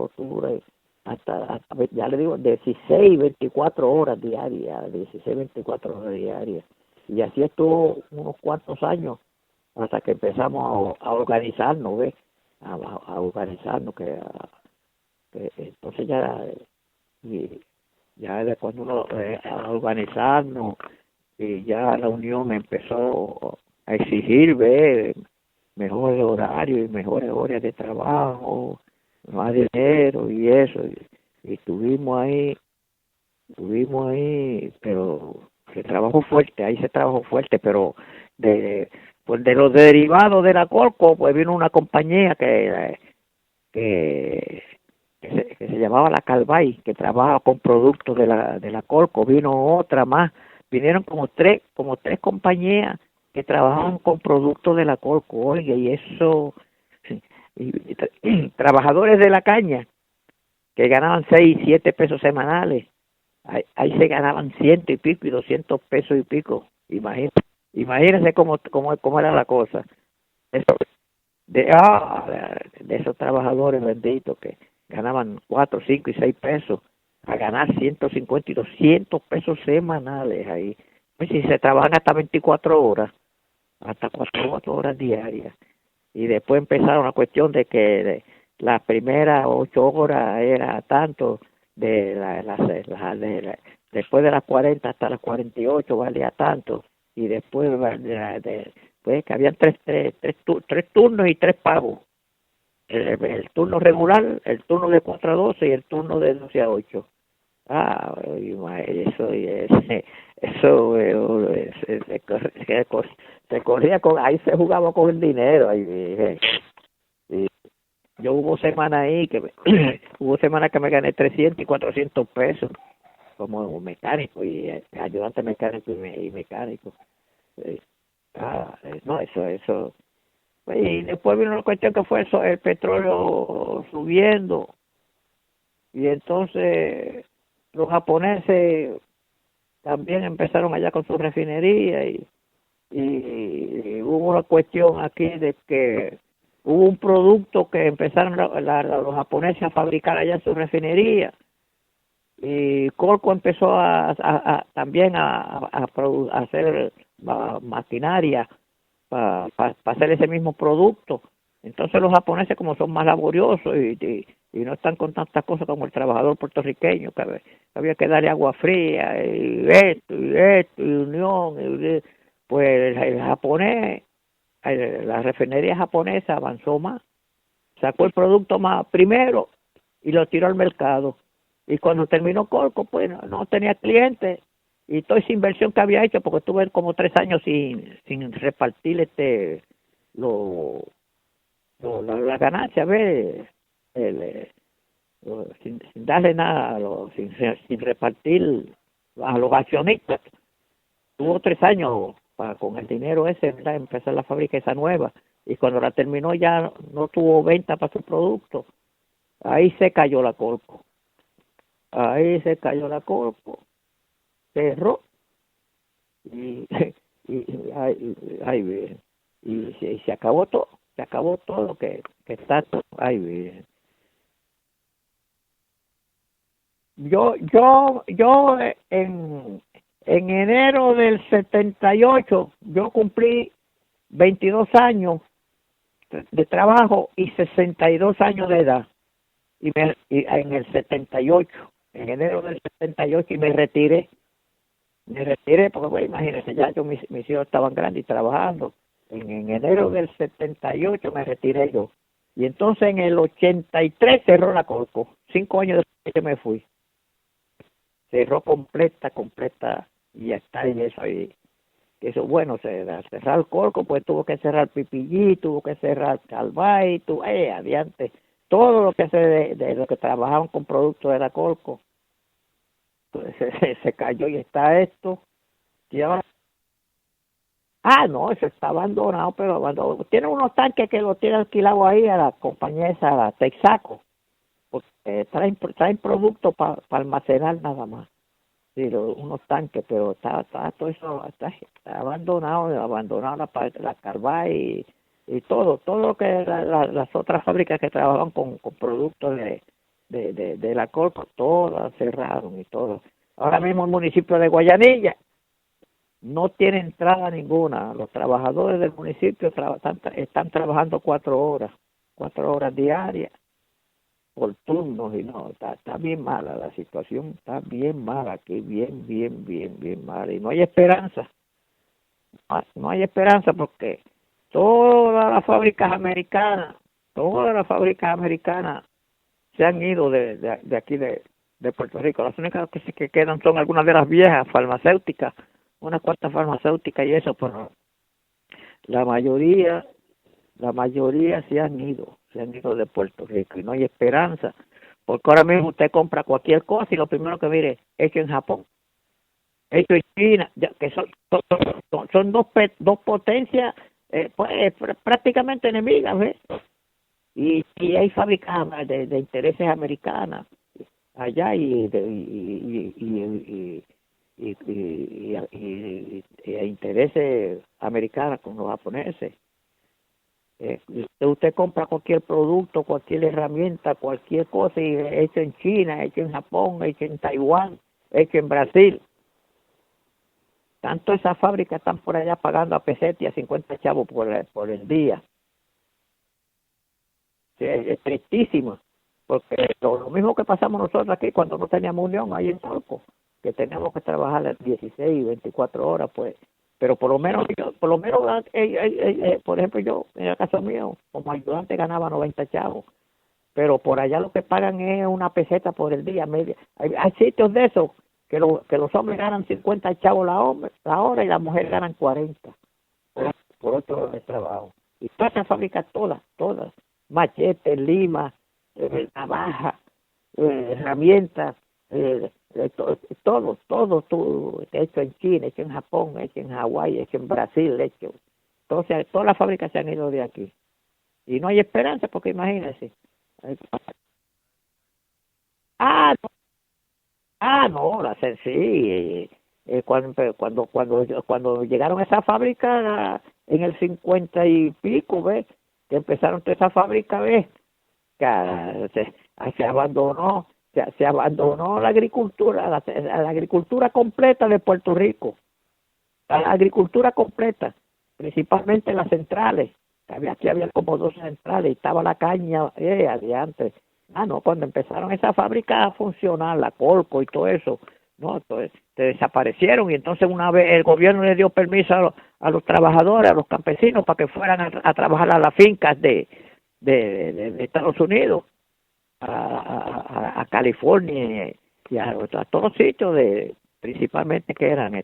ya le digo, 16, 24 horas diarias, 16, 24 horas diarias. Y así estuvo unos cuantos años, hasta que empezamos a organizarnos, ¿ves? A organizarnos, que entonces y ya de cuando uno a organizarnos, y ya la unión empezó a exigir, ¿ves? Mejores horarios y mejores horas de trabajo, más dinero y eso, y estuvimos ahí, pero se trabajó fuerte, pero pues de los derivados de la Colco, pues vino una compañía que, que se llamaba la Calvay, que trabaja con productos de la Colco, vino otra más, vinieron como tres compañías que trabajaban con productos de la Colco, oye, y eso, trabajadores de la caña, que ganaban 6 y 7 pesos semanales, ahí se ganaban ciento y pico y 200 pesos y pico, imagínense cómo era la cosa, eso, de esos trabajadores benditos que ganaban 4, 5 y 6 pesos, a ganar 150 y 200 pesos semanales ahí. Pues si se trabajan hasta 24 horas, hasta 4 horas diarias. Y después empezaron la cuestión de que las primeras 8 horas era tanto, después de las 40 hasta las 48 valía tanto, y después pues que habían tres turnos y tres pagos. El turno regular, el turno de 4 a 12 y el turno de 12 a 8. Se corría ahí se jugaba con el dinero. Y yo hubo semanas ahí hubo semanas que me gané 300 y 400 pesos como mecánico y ayudante mecánico y mecánico. Eh, no, eso. Y después vino la cuestión que fue eso, el petróleo subiendo, y entonces los japoneses también empezaron allá con su refinería y hubo una cuestión aquí de que hubo un producto que empezaron los japoneses a fabricar allá en su refinería, y Colco empezó también a hacer maquinaria para hacer ese mismo producto. Entonces los japoneses, como son más laboriosos y no están con tantas cosas como el trabajador puertorriqueño, que había que darle agua fría y esto y unión, pues el japonés, la refinería japonesa avanzó más, sacó el producto más primero y lo tiró al mercado. Y cuando terminó Colco, pues no tenía clientes, y toda esa inversión que había hecho, porque estuve como 3 años sin repartir la ganancia, ¿ves? Sin darle nada, sin repartir a los accionistas. Tuvo 3 años con el dinero ese, ¿verdad? Empezar la fábrica esa nueva, y cuando la terminó ya no tuvo venta para su producto. Ahí se cayó la Colco. Ahí se cayó la Colco, cerró y, y se acabó todo que está todo, ay bien. Yo en enero del 78 yo cumplí 22 años de trabajo y 62 años de edad, y en el 78, en enero del 78, y me retiré porque, bueno, imagínense, ya mis hijos estaban grandes y trabajando. En enero del 78 me retiré yo. Y entonces en el 83 cerró la Colco. 5 años después que me fui. Cerró completa, y ya está. Y eso bueno, cerrar Colco, pues tuvo que cerrar Pipillí, tuvo que cerrar Calvay, adiante. Todo lo que de lo que trabajaban con productos de la Colco, pues, se cayó, y está esto. Y ahora, no, eso está abandonado, pero abandonado. Tiene unos tanques que lo tiene alquilado ahí a la compañía esa, la Texaco, porque traen productos para almacenar nada más. Sí, unos tanques, pero está todo eso, está abandonado la Carvay, y todo lo que las otras fábricas que trabajaban con productos de la Colco, todas cerraron y todo. Ahora mismo el municipio de Guayanilla no tiene entrada ninguna. Los trabajadores del municipio están trabajando 4 horas diarias por turnos, y no, está bien mala la situación, está bien mala aquí, bien mala, y no hay esperanza. No hay esperanza, porque todas las fábricas americanas se han ido de aquí de Puerto Rico. Las únicas que quedan son algunas de las viejas farmacéuticas, unas cuantas farmacéuticas y eso, pero la mayoría se han ido de Puerto Rico, y no hay esperanza, porque ahora mismo usted compra cualquier cosa y lo primero que mire, hecho en Japón, hecho en China, que son dos potencias, pues, prácticamente enemigas, ¿ves? Y hay fábricas de intereses americanas allá, y intereses americanos con los japoneses. Usted compra cualquier producto, cualquier herramienta, cualquier cosa, y hecho en China, hecho en Japón, hecho en Taiwán, hecho en Brasil. Tanto esas fábricas están por allá pagando a peseta y a 50 chavos por el día. Sí, es tristísimo, porque lo mismo que pasamos nosotros aquí cuando no teníamos unión ahí en Colco, que teníamos que trabajar las 16, 24 horas, pues. Pero por lo menos, por ejemplo, yo, en el caso mío, como ayudante ganaba 90 chavos, pero por allá lo que pagan es una peseta por el día, media. Hay sitios de esos que los hombres ganan 50 chavos la hora, y las mujeres ganan 40 por 8 horas de trabajo. Y todas esas fábricas, todas, machetes, lima, navaja, herramientas, todo, hecho en China, hecho en Japón, hecho en Hawái, hecho en Brasil, entonces todas las fábricas se han ido de aquí, y no hay esperanza, porque imagínense. ah no, no, sí, cuando llegaron a esa fábrica en el 50 y pico, ¿ves? que empezaron toda esa fábrica, ¿ves? Que se abandonó, se abandonó la agricultura, la agricultura completa de Puerto Rico, la agricultura completa, principalmente las centrales. Aquí había como 2 centrales y estaba la caña, adiante. No, cuando empezaron esa fábrica a funcionar, la Colco y todo eso, no, entonces se desaparecieron y entonces una vez el gobierno le dio permiso a los trabajadores, a los campesinos, para que fueran a trabajar a las fincas de Estados Unidos, a California y a todos sitios, principalmente que eran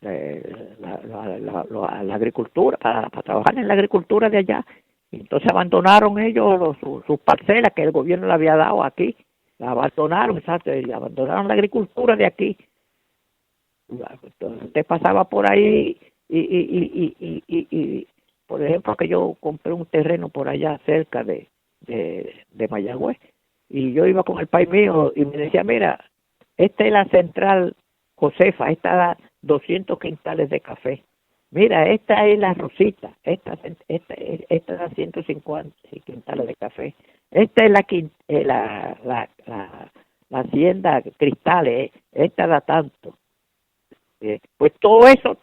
la agricultura, para trabajar en la agricultura de allá. Y entonces abandonaron ellos sus parcelas que el gobierno le había dado aquí, la abandonaron, exacto, y abandonaron la agricultura de aquí. Entonces usted pasaba por ahí y por ejemplo, que yo compré un terreno por allá cerca de Mayagüez, y yo iba con el país mío y me decía, mira, esta es la central Josefa, esta da 200 quintales de café. Mira, esta es la Rosita, esta da 150 quintales de café. Esta es la hacienda Cristales, esta da tanto. Pues todo eso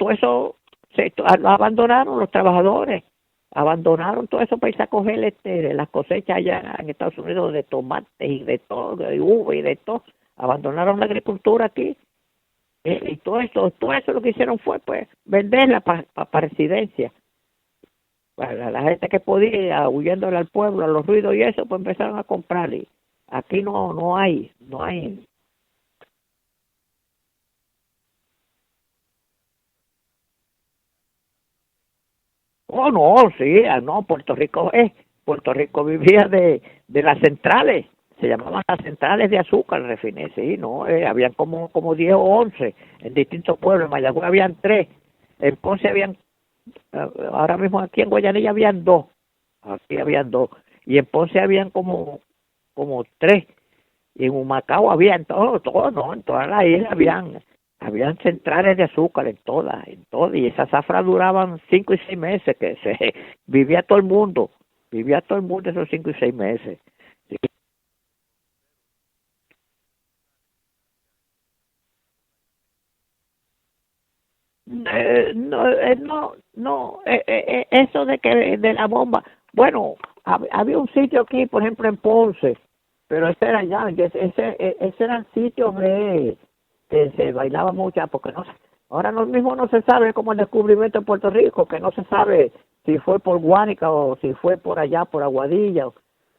lo abandonaron los trabajadores, abandonaron todo eso para irse a coger las cosechas allá en Estados Unidos de tomates y de todo, de uva y de todo. Abandonaron la agricultura aquí. Y todo eso lo que hicieron fue pues venderla para residencia. Para la gente que podía, huyéndole al pueblo, a los ruidos y eso, pues empezaron a comprar. Y aquí no hay. Oh, no, sí, no, Puerto Rico vivía de las centrales, se llamaban las centrales de azúcar, refiné, sí, no, habían como 10 o 11 en distintos pueblos. En Mayagüez habían 3, en Ponce habían, ahora mismo aquí en Guayanilla habían 2, aquí habían 2, y en Ponce habían como 3, y en Humacao habían todo, no, en toda la isla habían centrales de azúcar en todas, y esas zafras duraban 5 y 6 meses, que vivía todo el mundo esos 5 y 6 meses. Sí. Eso de la bomba, bueno, había un sitio aquí, por ejemplo, en Ponce, pero ese era ya, ese eran sitios que se bailaba mucho, porque ahora mismo no se sabe como el descubrimiento de Puerto Rico, que no se sabe si fue por Guánica o si fue por allá, por Aguadilla.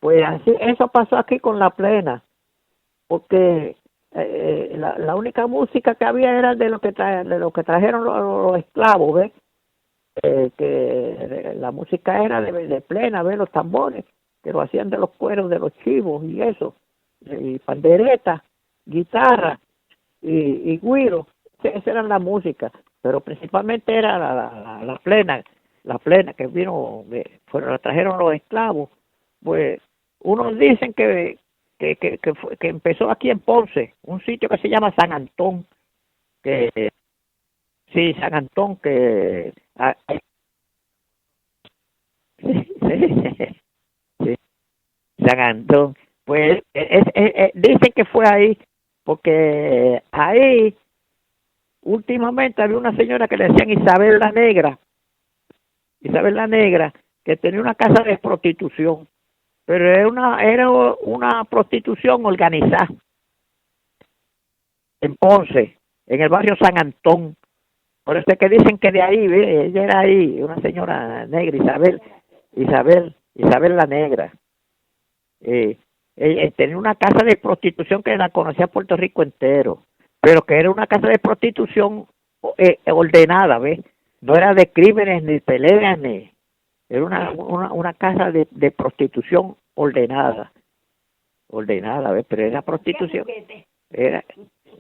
Pues así, eso pasó aquí con la plena, porque la única música que había era de lo que trajeron los esclavos, ¿ves? Que la música era de plena, ¿ves? Los tambores, que lo hacían de los cueros de los chivos y eso, y pandereta, guitarra y güiro, esa era la música, pero principalmente era la plena que vino, la trajeron los esclavos. Pues unos dicen que empezó aquí en Ponce, un sitio que se llama San Antón, que sí, San Antón, que sí, San Antón, pues dicen que fue ahí, porque ahí últimamente había una señora que le decían Isabel la Negra, que tenía una casa de prostitución, pero era una prostitución organizada en Ponce, en el barrio San Antón. Por eso es que dicen que de ahí, ¿ve? Ella era ahí, una señora negra, Isabel la Negra. Tenía una casa de prostitución que la conocía Puerto Rico entero, pero que era una casa de prostitución ordenada, ¿ves? No era de crímenes ni peleas, era una casa de prostitución ordenada, ¿ves? Pero era prostitución, era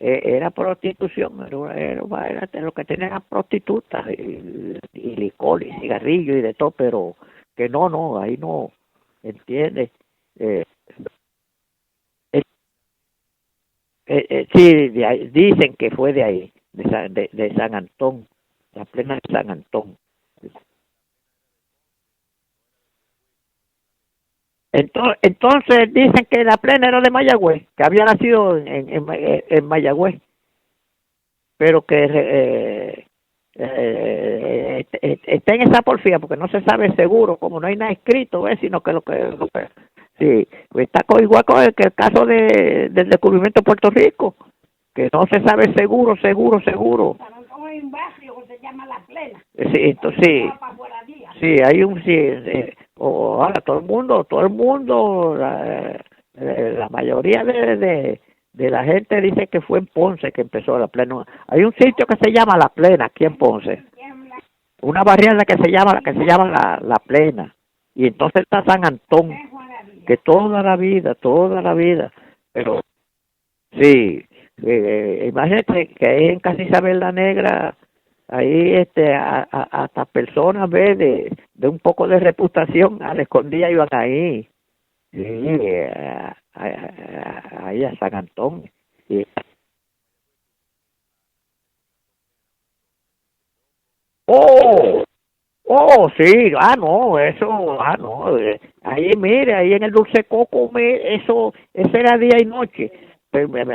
era prostitución, era lo que tenían eran prostitutas y licor y cigarrillos y de todo, pero que no, ahí no, ¿entiendes? Eh, sí, dicen que fue de ahí, de San Antón, la plena de San Antón. Entonces dicen que la plena era de Mayagüez, que había nacido en Mayagüez, pero que está en esa porfía porque no se sabe seguro, como no hay nada escrito, ¿ves? Sino que sí, está igual que el caso del descubrimiento de Puerto Rico, que no se sabe seguro. Hay un barrio que se llama La Plena. Sí, entonces sí, hay un sí, ahora todo el mundo, la mayoría de la gente dice que fue en Ponce que empezó la plena. Hay un sitio que se llama La Plena aquí en Ponce, una barriada que se llama la Plena, y entonces está San Antón, que toda la vida, pero sí, imagínate que ahí en Casi Isabel la Negra, ahí hasta personas de un poco de reputación a la escondida iban ahí, sí, ahí a San Antón. Y, oh, sí, no, ahí mire, ahí en el Dulce Coco, eso era día y noche.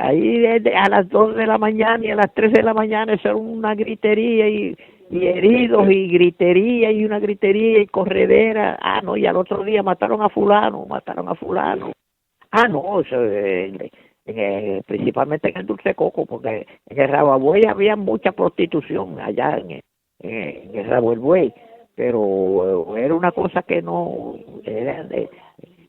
Ahí a las 2 de la mañana y a las 3 de la mañana eso era una gritería y heridos y gritería y una gritería y corredera. No, y al otro día mataron a fulano. No, eso, principalmente en el Dulce Coco, porque en el Rababuey había mucha prostitución allá en el Rabo del Buey, pero era una cosa que no era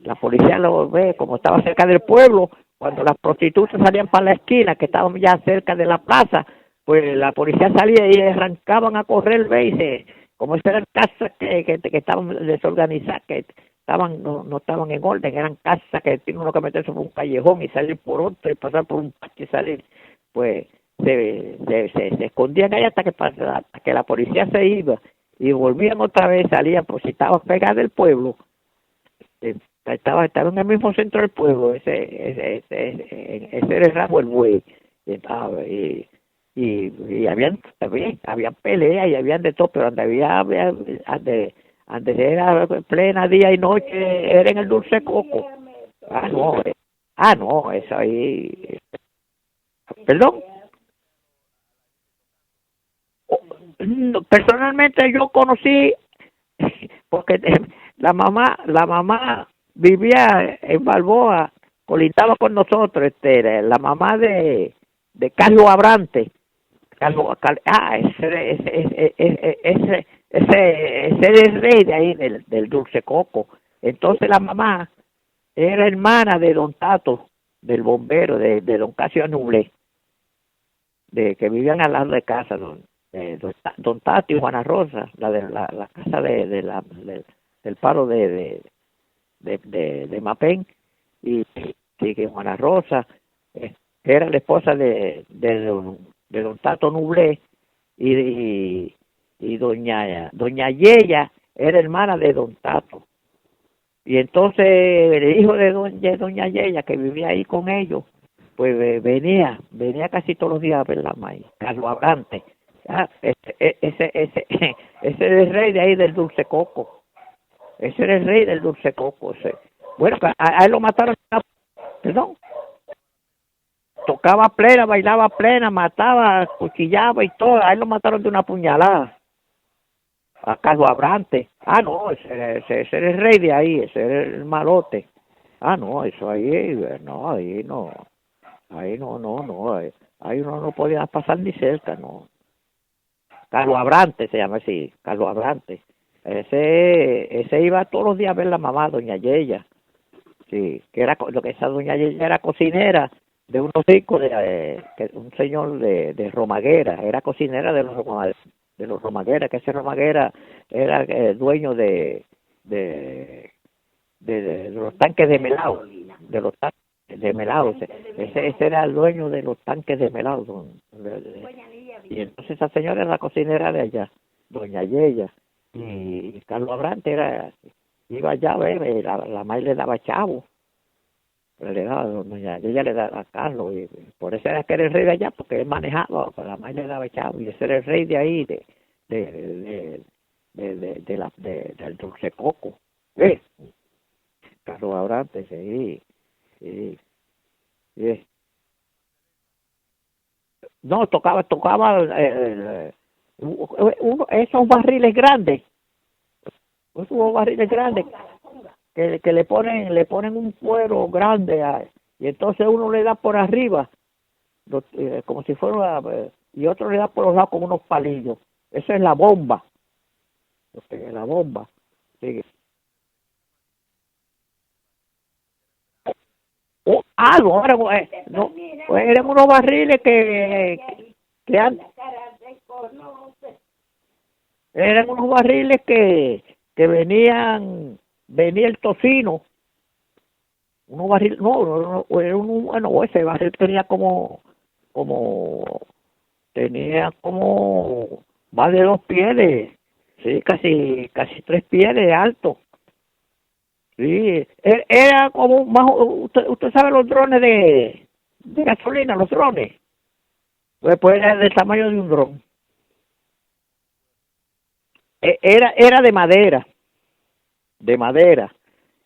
la policía lo ve, como estaba cerca del pueblo, cuando las prostitutas salían para la esquina, que estaban ya cerca de la plaza, pues la policía salía y arrancaban a correr, ve, como eran casas que estaban desorganizadas, que no estaban en orden, eran casas que tiene uno que meterse por un callejón y salir por otro y pasar por un parque y salir, pues se escondían ahí hasta que la policía se iba y volvían otra vez, salían, pues si estaban pegadas del pueblo, estaba en el mismo centro del pueblo, ese era el Rabo del Buey, y habían peleas y habían de todo, pero antes era plena día y noche, era en el Dulce Coco. No, eso ahí, perdón. Personalmente yo conocí porque la mamá vivía en Balboa, colindaba con nosotros, la mamá de Carlos Abrante. Ese es el rey de ahí del Dulce Coco. Entonces la mamá era hermana de don Tato, del bombero, de don Casio Nuble, que vivían al lado de casa, don Tato y Juana Rosa, la casa del paro de Mapén, y que Juana Rosa era la esposa de don Tato Nublé, y doña Yeya era hermana de don Tato. Y entonces el hijo de doña Yeya, que vivía ahí con ellos, pues venía casi todos los días a ver la maíz, Carlos Abrante. Ese es el rey de ahí del Dulce Coco. Ese era el rey del Dulce Coco. Bueno, a él lo mataron, perdón. Tocaba plena, bailaba plena, mataba, cuchillaba y todo. A él lo mataron de una puñalada. A Carlos Abrante. No, ese era el rey de ahí, ese era el malote. No, eso ahí, no, ahí no. Ahí no. Ahí uno no podía pasar ni cerca, no. Carlos Abrante se llama así, Carlos Abrante. Ese iba todos los días a ver la mamá, doña Yeya. Sí, que esa doña Yeya era cocinera de unos ricos, un señor de Romaguera, era cocinera de los Romaguera, que ese Romaguera era dueño de los tanques de melao, de los tanques de melao. Ese era el dueño de los tanques de melao. Y entonces esa señora era la cocinera de allá, doña Yeya. Y Carlos Abrante iba allá a ver, la madre le daba chavo, doña Yeya le daba a Carlos, y por eso era que era el rey de allá, porque él manejaba, la madre le daba chavo, y ese era el rey de ahí, del Dulce Coco. restaurantes, sí, sí, sí. No, tocaba esos barriles grandes, esos barriles grandes que le ponen un cuero grande y entonces uno le da por arriba, como si fuera, y otro le da por los lados con unos palillos. Esa es la bomba, la bomba. Sí. No, no, pues eran unos barriles que eran unos barriles que venía el tocino, unos barriles, era bueno, ese barril tenía como más de 2 pies, sí, casi 3 pies de alto. Sí, era como más, usted sabe los drones de gasolina, los drones, pues era del tamaño de un dron. Era de madera,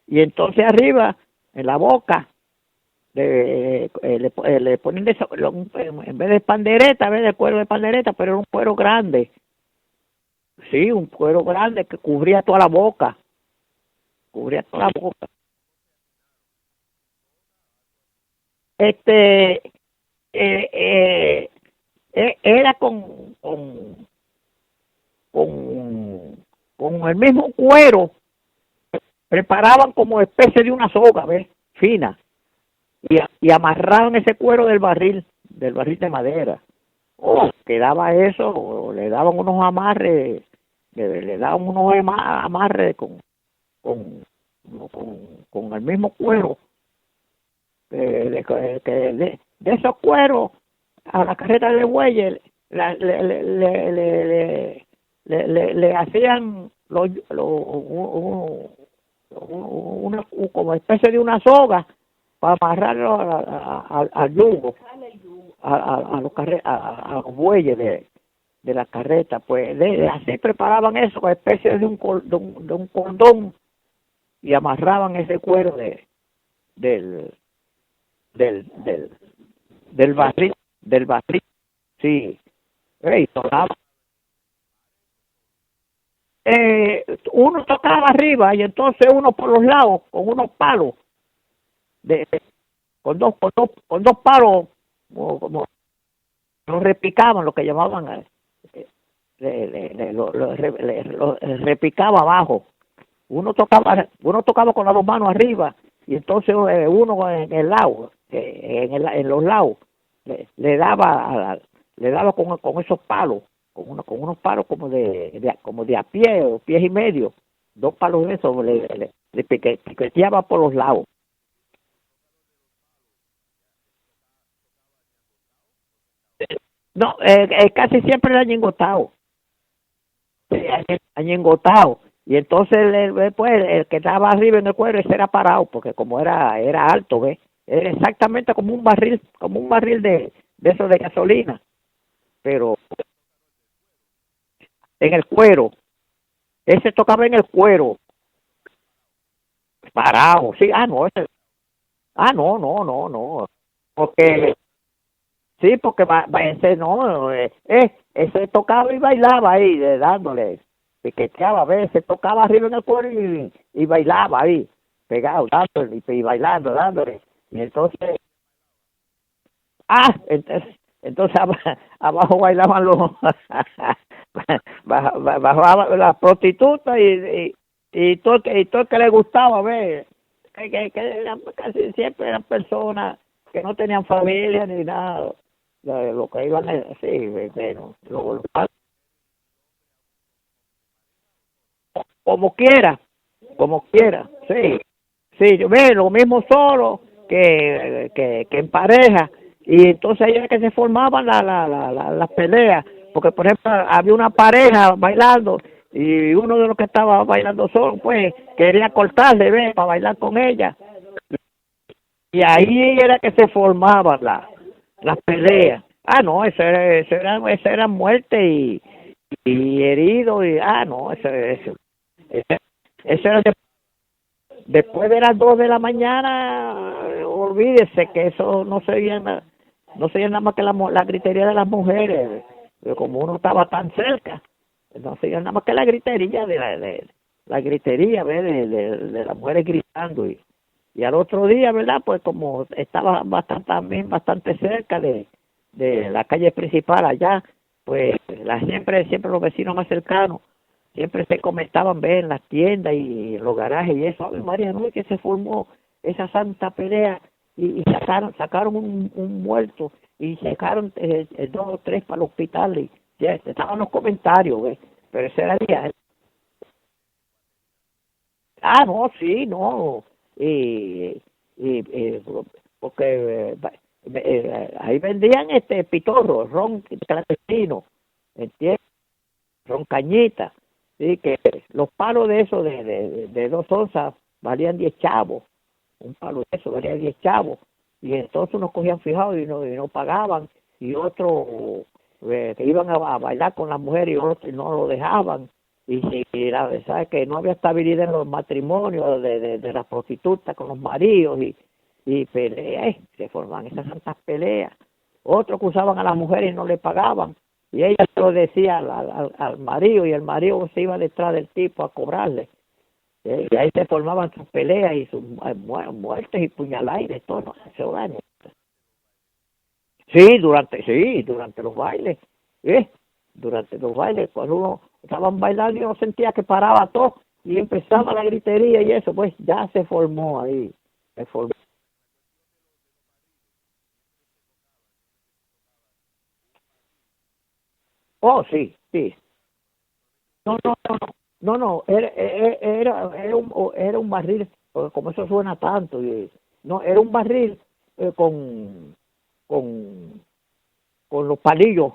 y entonces arriba, en la boca, le ponen en vez de pandereta, en vez de cuero de pandereta, pero era un cuero grande, sí, un cuero grande que cubría toda la boca, cubría toda la boca. Este, era con, con el mismo cuero, preparaban como especie de una soga, ¿ves? Fina, y amarraban ese cuero del barril de madera. Quedaba eso, o le daban unos amarres, le daban unos amarres con, con el mismo cuero, de esos cueros a la carreta de bueyes le hacían una como especie de una soga para amarrarlo al yugo, a los bueyes de la carreta. Pues así preparaban eso, con especie de un cordón, y amarraban ese cuero del, del, del, del barril, sí. Tocaba, uno tocaba arriba y entonces uno por los lados con unos palos, de, con dos palos, como los repicaban, lo que llamaban, lo repicaba abajo. Uno tocaba con las dos manos arriba, y entonces uno en el lado, en los lados, le daba con esos palos, con unos palos como de a pie o pies y medio, 2 palos de esos, le piqueteaba por los lados. No, casi siempre era ñengotado, añengotado. Y entonces pues, el que estaba arriba en el cuero, ese era parado, porque como era alto, ¿ves? Era exactamente como un barril de eso de gasolina, pero en el cuero. Ese tocaba en el cuero, parado, sí, no, porque, sí, porque ese no, ese tocaba y bailaba ahí, dándole, piqueteaba, a veces tocaba arriba en el cuero y bailaba ahí, pegado, dándole, y bailando, dándole, y entonces, entonces abajo bailaban los, bajaban las prostitutas y todo el que le gustaba, ver, que casi siempre eran personas que no tenían familia ni nada, lo que iban así, bueno, como quiera, sí, sí, yo veo lo mismo solo que en pareja, y entonces ahí era que se formaban las peleas, porque por ejemplo había una pareja bailando y uno de los que estaba bailando solo, pues quería cortarle, ¿ves? Para bailar con ella, y ahí era que se formaban las peleas. No, eso era muerte y herido, y no, eso era después de las 2 de la mañana, olvídese que eso no se oía nada más que la gritería de las mujeres, pero como uno estaba tan cerca, no se oía nada más que la gritería la gritería, ¿ves? De las mujeres gritando y al otro día, ¿verdad? Pues como estaba bastante cerca de la calle principal allá, pues siempre los vecinos más cercanos siempre se comentaban ver en las tiendas y en los garajes y eso. Ave María, no, que se formó esa santa pelea y sacaron un muerto y sacaron 2 o 3 para el hospital y ya estaban los comentarios, ¿ves? Pero ese era el día. Ah, no, sí, no. Y, porque ahí vendían pitorro, ron clandestino, ¿entiendes? Ron cañita. Sí, que los palos de eso de 2 onzas valían 10 chavos. Un palo de eso valía 10 chavos. Y entonces unos cogían fijados y no pagaban. Y otros que iban a bailar con las mujeres y otros no lo dejaban. Y sabes que no había estabilidad en los matrimonios de las prostitutas con los maridos y peleas, se formaban esas santas peleas. Otros que usaban a las mujeres y no le pagaban y ella se lo decía al marido y el marido se iba detrás del tipo a cobrarle. Y ahí se formaban sus peleas y sus muertes y puñaladas y de todo, ¿no? Sí, durante los bailes, ¿eh? Durante los bailes, cuando uno estaban bailando y uno sentía que paraba todo y empezaba la gritería y eso, pues ya se formó ahí, se formó. Oh, sí, sí. No, no, no, no, no, era un barril, porque como eso suena tanto, no, era un barril con, con los palillos,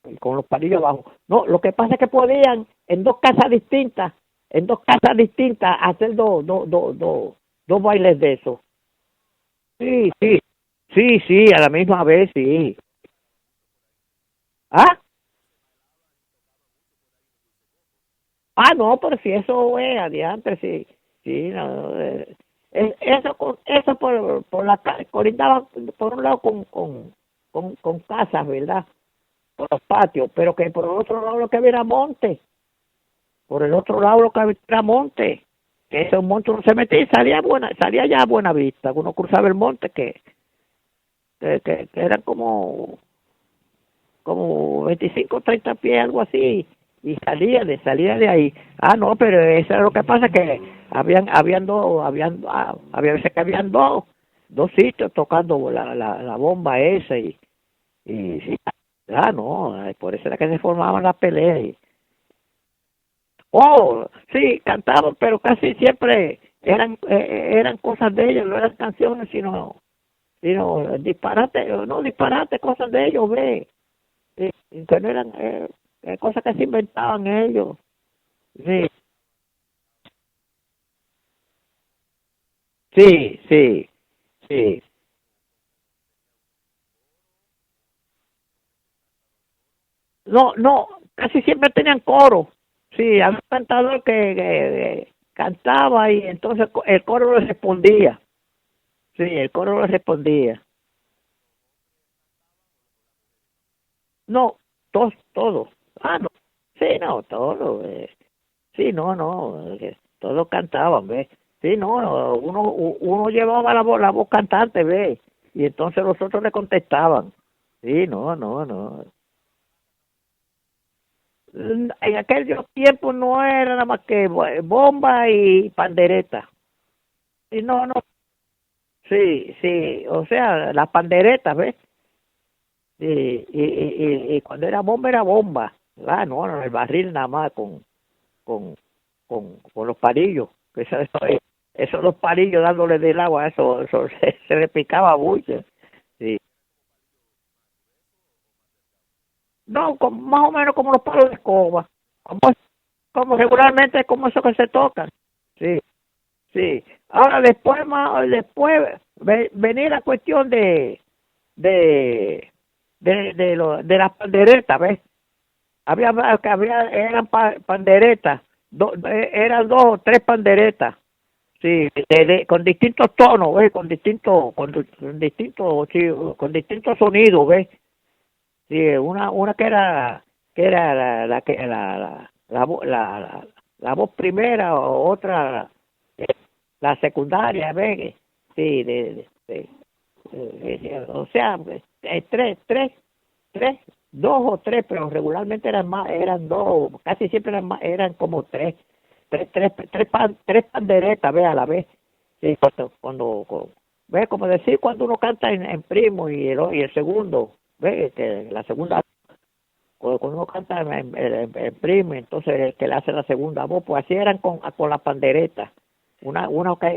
y con los palillos abajo. No, lo que pasa es que podían en dos casas distintas, hacer dos bailes de eso. Sí, sí, sí, sí, a la misma vez, sí. ¿Ah? Ah, no, pero si eso es adiante, sí, sí, no, eso colindaba por un lado con casas, ¿verdad? Por los patios, pero que por el otro lado lo que había era monte, por el otro lado lo que había era monte, que ese monte uno se metía y salía ya a buena vista, uno cruzaba el monte que eran como 25 30 pies, algo así, y salía de ahí. Ah, no, pero eso es lo que pasa, que había veces que habían dos sitios tocando la bomba esa, y sí, ah, no, por eso era que se formaban las peleas. Oh, sí, cantaban, pero casi siempre eran cosas de ellos, no eran canciones, sino disparate, cosas de ellos, ve. Sí, que no eran cosas que se inventaban ellos. Sí, sí, sí, sí. No, no, casi siempre tenían coro. Sí, había un cantador que cantaba y entonces el coro le respondía. Sí, el coro le respondía. No, todos. Ah, no. Sí, no, todos. Sí, no, todos cantaban, ¿ves? Sí, no, uno llevaba la voz cantante, ¿ves? Y entonces los otros le contestaban. Sí, no. En aquellos tiempos no era nada más que bomba y pandereta. Y no, sí, o sea, las panderetas, ¿ves? Y cuando era bomba. Ah, no, el barril nada más con, con los palillos. Eso los palillos dándole del agua, eso se le picaba mucho. Sí. No, más o menos como los palos de escoba. Como, como regularmente como eso que se tocan. Sí, sí. Ahora después venía la cuestión de, de las panderetas, ¿ves? Eran panderetas, eran 2 o 3 panderetas. sí, con distintos tonos, ¿ves? Con distintos, sí, con distintos sonidos, ¿ves? Sí, una que era la voz primera, o otra, la secundaria, ¿ves? Sí, o sea, tres, dos o tres, pero regularmente eran dos, casi siempre eran como tres panderetas, ve, a la vez. Sí, ve, como decir, cuando uno canta en primo y el segundo, ve, que la segunda, cuando uno canta en primo, entonces el que le hace la segunda voz, pues así eran con la pandereta, una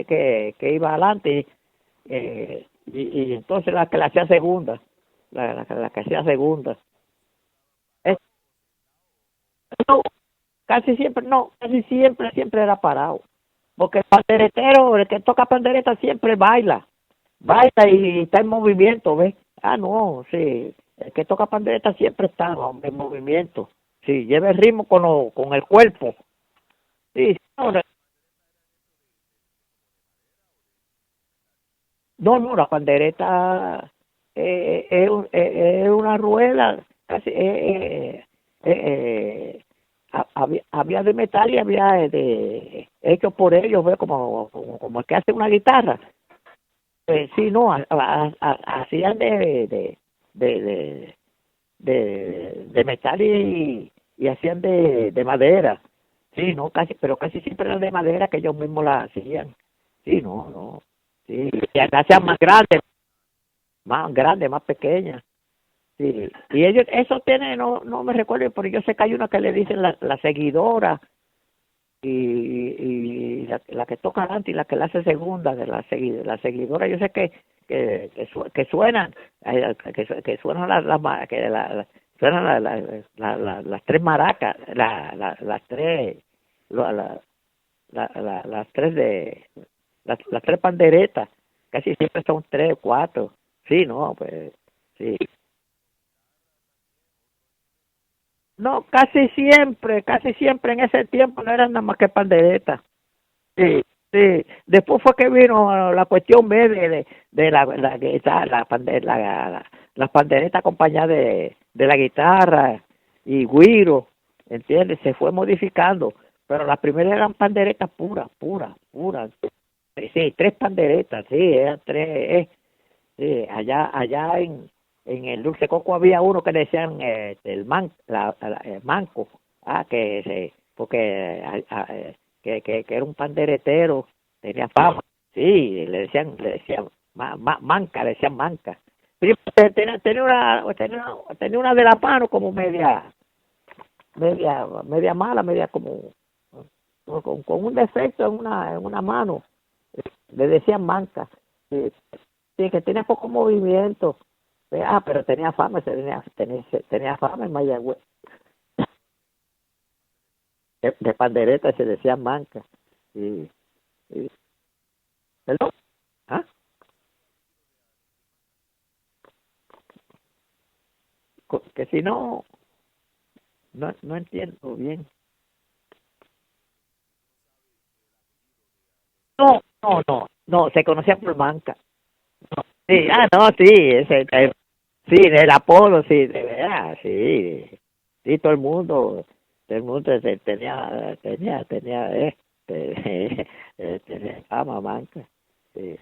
que iba adelante, y entonces la que la hacía segunda, la que hacía segunda. Es- no, casi siempre, no, casi siempre era parado, porque el panderetero, el que toca pandereta siempre baila y está en movimiento, ¿ves? Ah, no, sí, el que toca pandereta siempre está, hombre, en movimiento, sí, lleva el ritmo con el cuerpo, sí, no, la pandereta es una rueda, casi, había de metal y había hecho por ellos, ¿ves? Como el que hace una guitarra. Sí, no, hacían de, de, de metal y hacían de madera. Sí, no, pero casi siempre eran de madera que ellos mismos la hacían. Sí, no. Sí, y la hacían más grande, más pequeña. Sí, y ellos, eso tiene, no me recuerdo, pero yo sé que hay una que le dicen la seguidora, y la que toca adelante y la que la hace segunda, de la seguidora, yo sé que suenan, que suenan suenan las tres maracas, las tres, las tres las tres panderetas, casi siempre son tres, cuatro, sí, no, pues, sí. No, casi siempre en ese tiempo no eran nada más que panderetas. Sí, sí. Después fue que vino la cuestión de la guitarra, las panderetas acompañadas de la guitarra y güiro, ¿entiendes? Se fue modificando, pero las primeras eran panderetas puras. Sí, tres panderetas, sí, eran tres. Sí, allá en el Dulce Coco había uno que decían el manco, porque que era un panderetero, tenía fama, sí, le decían manca, le decían manca. Pero tenía una de la mano como media mala, media como con un defecto en una mano, le decían manca. Sí, sí, que tenía poco movimiento. Pero tenía fama, tenía fama en Mayagüez. De pandereta se decía manca. Sí, sí. ¿Perdón? ¿Ah? Que si no entiendo bien. No, se conocía por manca. Sí, no, sí, sí, el apodo, sí, de verdad, sí. Sí, todo el mundo tenía, tenía fama manca. Sí.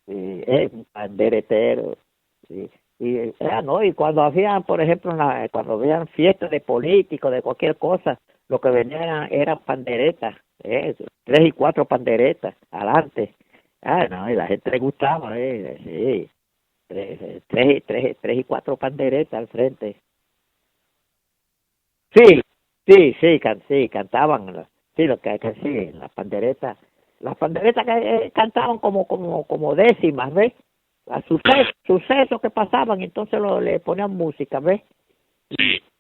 Sí, un panderetero, sí. No, y cuando hacían, por ejemplo, cuando habían fiestas de políticos, de cualquier cosa, lo que venían eran panderetas, tres y cuatro panderetas, adelante. No, y la gente le gustaba, sí, tres y cuatro panderetas al frente. Sí, sí, cantaban, sí, sí, las panderetas que cantaban como décimas, ¿ves? A sucesos que pasaban, entonces le ponían música, ¿ves?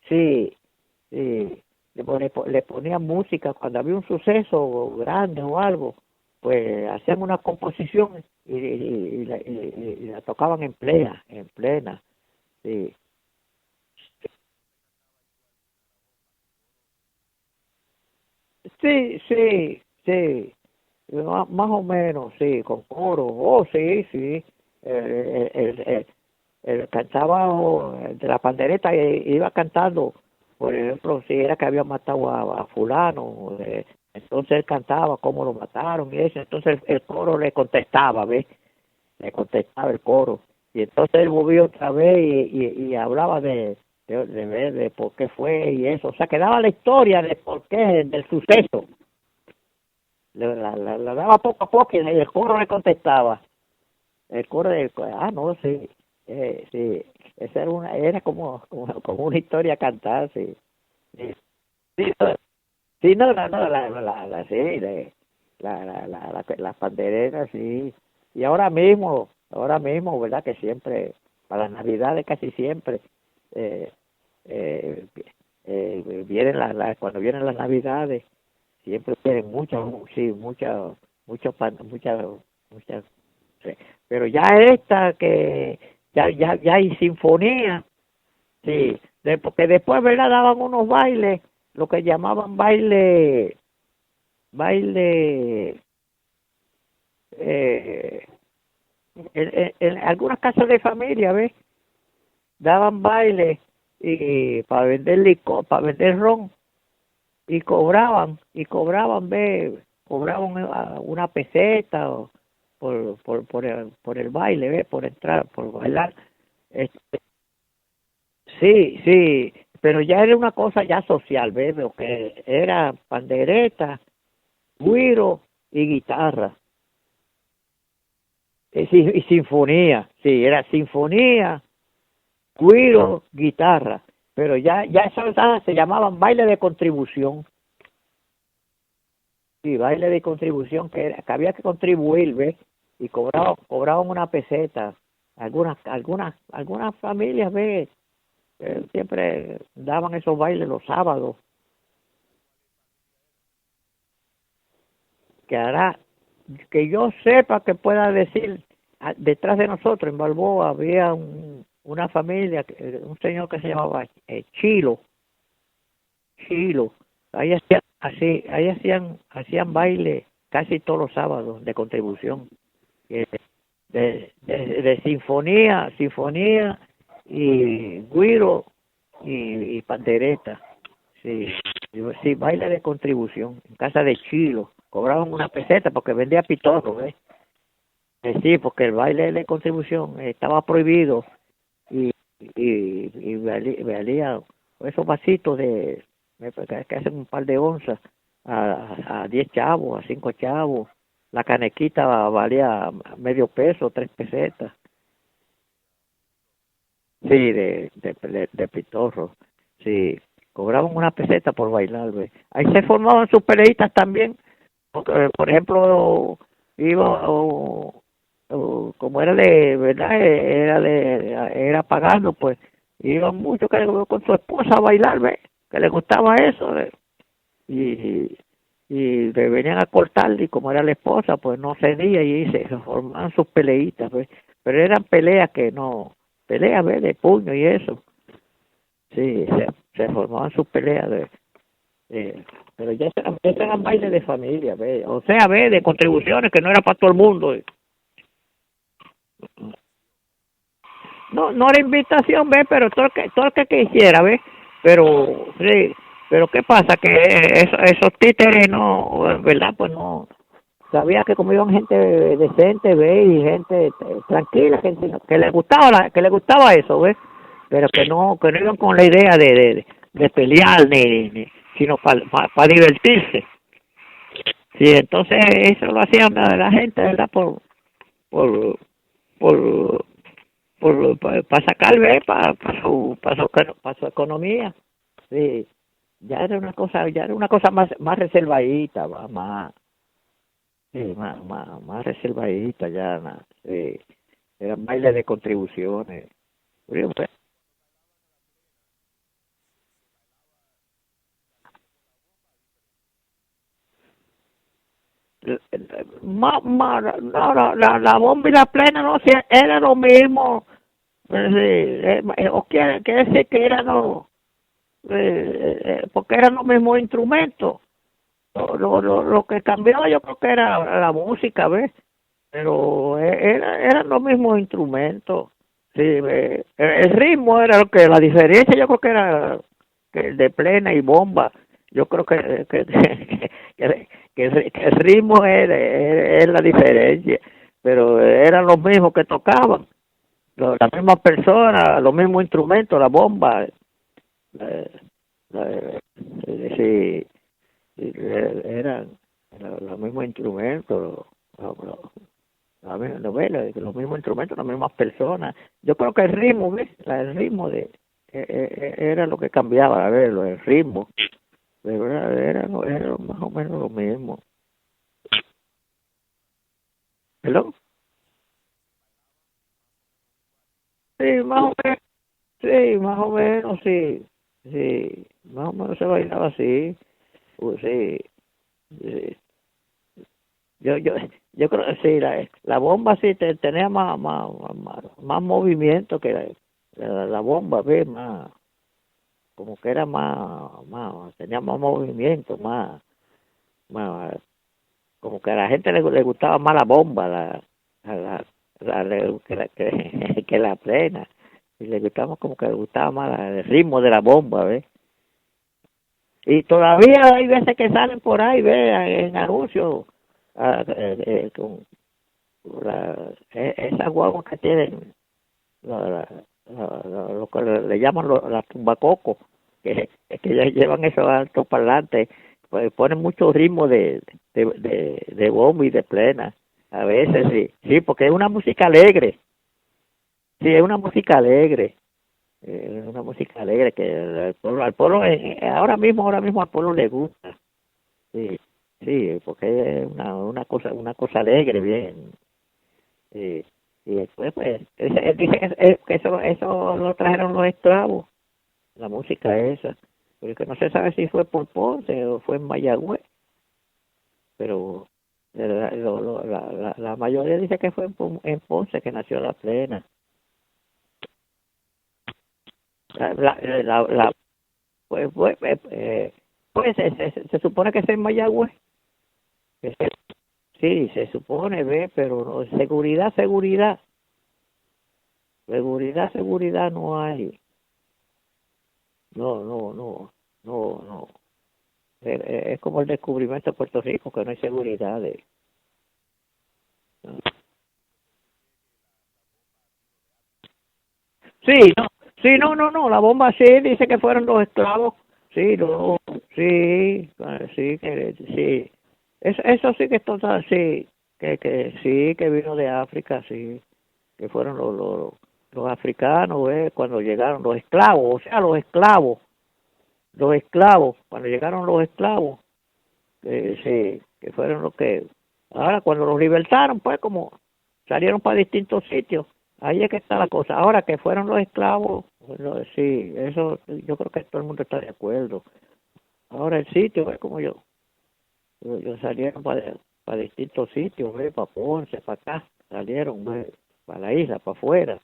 Sí, sí, le ponían música cuando había un suceso grande o algo, pues hacían una composición y la tocaban en plena, sí. Sí, sí, sí. Más o menos, sí, con coro. Oh, sí, sí. Cantaba de la pandereta, iba cantando. Por ejemplo, si era que había matado a fulano, entonces él cantaba cómo lo mataron y eso. Entonces el coro le contestaba, ¿ves? Le contestaba el coro. Y entonces él volvió otra vez y hablaba de por qué fue y eso. O sea, que daba la historia de por qué, del suceso. La daba poco a poco y el coro le contestaba. El coro no, sí, sí, esa era como una historia cantada, sí. Sí, sí, no, sí, no, sí, las panderetas, sí. Y ahora mismo, ¿verdad? Que siempre, para las Navidades casi siempre, eh, eh, vienen cuando vienen las Navidades, siempre tienen muchas, sí. Pero ya esta que ya hay sinfonía, sí, porque después, ¿verdad? Daban unos bailes, lo que llamaban baile, eh, en algunas casas de familia, ¿ves? Daban baile y para vender licor, para vender ron y cobraban, ¿ves? Cobraban una peseta por el baile, ¿ves? Por entrar, por bailar. Este, sí, sí, pero ya era una cosa ya social, ¿ves? Lo que era pandereta, güiro y guitarra. Sí, y sinfonía, sí, era sinfonía, güiro, guitarra. Pero ya esas se llamaban baile de contribución. Sí, baile de contribución, que había que contribuir, ¿ves? Y cobraban una peseta. Algunas familias, ¿ves? Siempre daban esos bailes los sábados. Que hará, que yo sepa que pueda decir, detrás de nosotros en Balboa había una familia, un señor que se llamaba Chilo. Ahí hacían baile casi todos los sábados de contribución, eh, de sinfonía y güiro y pandereta. Sí, sí, baile de contribución en casa de Chilo. Cobraban una peseta porque vendía pitorro, ¿ves? Sí, porque el baile de contribución estaba prohibido y valía esos vasitos que hacen un par de onzas a 10 chavos, a 5 chavos. La canequita valía medio peso, 3 pesetas. Sí, de pitorro. Sí, cobraban una peseta por bailar, ¿ves? Ahí se formaban sus peleitas también. Porque, por ejemplo, iba como era de, ¿verdad? Era pagando, pues iban muchos con su esposa a bailar, ¿ves? Que le gustaba eso, ¿ves? Y, y le venían a cortar y como era la esposa, pues no cedía y se formaban sus peleitas, ¿ves? Pero eran peleas que no, peleas, ¿ves? De puño y eso. Sí, se formaban sus peleas eh, pero ya eran bailes de familia, ¿ve? O sea, ve, de contribuciones que no era para todo el mundo. No era invitación, ve, pero todo el que quisiera, ve. Pero, sí, pero ¿qué pasa? Que esos títeres no, ¿verdad? Pues no, sabía que como iban gente decente, ve, y gente tranquila, gente que le gustaba eso, ve, pero que no iban con la idea de pelear sino para divertirse. Sí, entonces eso lo hacían la gente, ¿verdad? Por, por, para sacar, ¿ves? Para su economía. Sí, ya era una cosa más reservadita, sí, más reservadita ya, sí. Eran bailes de contribuciones. Oye, pues, no, la bomba y la plena no, sí, era lo mismo. Sí, o quiere decir que eran porque eran los mismos instrumentos. Lo que cambiaba yo creo que era la música, ¿ves? Pero eran los mismos instrumentos. Sí, el ritmo era lo que, la diferencia yo creo que era que el de plena y bomba. Yo creo que el ritmo es la diferencia, pero eran los mismos que tocaban, las mismas personas, los mismos instrumentos, la bomba, eh, sí, eran los mismos instrumentos, los mismos instrumentos, las mismas personas. Yo creo que el ritmo, ¿ves? El ritmo era lo que cambiaba, a ver, el ritmo, pero era más o menos lo mismo. ¿Hello? Sí, más o menos, sí, más o menos, sí, sí, más o menos se bailaba así, pues sí, sí. Yo, yo, yo creo que sí, la bomba sí tenía más movimiento que la bomba, ¿ves? Más, como que era tenía más movimiento, más, como que a la gente le gustaba más la bomba, que la plena, y le gustaba como que le gustaba más el ritmo de la bomba, ¿ves? Y todavía hay veces que salen por ahí, ¿ves? En anuncios, con esas guaguas que tienen, lo que le llaman las tumbacocos, que ya llevan esos altos parlantes, pues ponen mucho ritmo de bombo y de plena. A veces sí, sí, porque es una música alegre, sí, es una música alegre que al pueblo, ahora mismo al pueblo le gusta, sí, sí, porque es una cosa alegre, bien. Y, y después, pues, dice que eso lo trajeron los esclavos, la música esa. Porque no se sabe si fue por Ponce o fue en Mayagüez, pero la mayoría dice que fue en Ponce que nació la plena. La, la, la, pues se supone que es en Mayagüez. que se- sí, se supone, ve, pero no, seguridad no hay. No. Es como el descubrimiento de Puerto Rico, que no hay seguridad. ¿No? Sí, no, sí, no, la bomba sí dice que fueron los esclavos. Sí, no, sí, sí, sí. Eso sí que es total, sí, que sí, que vino de África, sí, que fueron los africanos, cuando llegaron los esclavos, o sea, los esclavos, cuando llegaron los esclavos, sí, que fueron los que, ahora cuando los libertaron, pues como salieron para distintos sitios, ahí es que está la cosa. Ahora que fueron los esclavos, bueno, sí, eso yo creo que todo el mundo está de acuerdo. Ahora el sitio es como yo salieron para distintos sitios, para Ponce, para acá, salieron, para la isla, para afuera,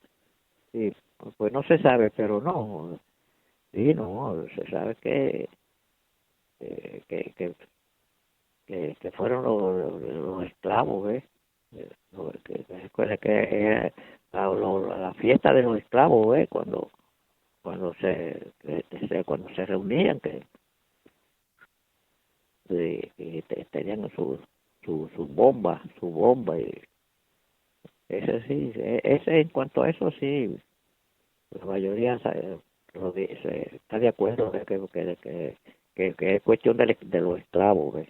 sí, pues no se sabe, pero no, sí, no, se sabe eh, que, que, que fueron los esclavos, que era la fiesta de los esclavos, cuando se reunían, tenían su bomba, y ese sí, ese en cuanto a eso sí, la mayoría lo dice, está de acuerdo que es cuestión de los esclavos, ¿ves?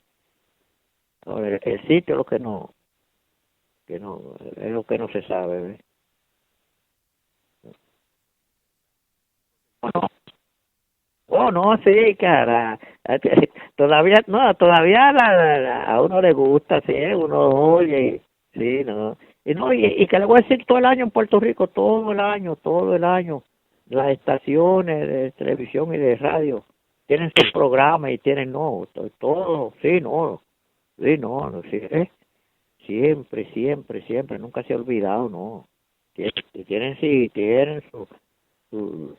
Ahora, el sitio es lo que no, es lo que no se sabe, ¿ves? Oh, no, sí, cara. Todavía, no, todavía a uno le gusta, sí, uno oye, sí, no. Y no, y que le voy a decir todo el año en Puerto Rico, todo el año, las estaciones de televisión y de radio tienen sus programas y tienen, no, todo, sí, no, sí, siempre, nunca se ha olvidado, no. Tienen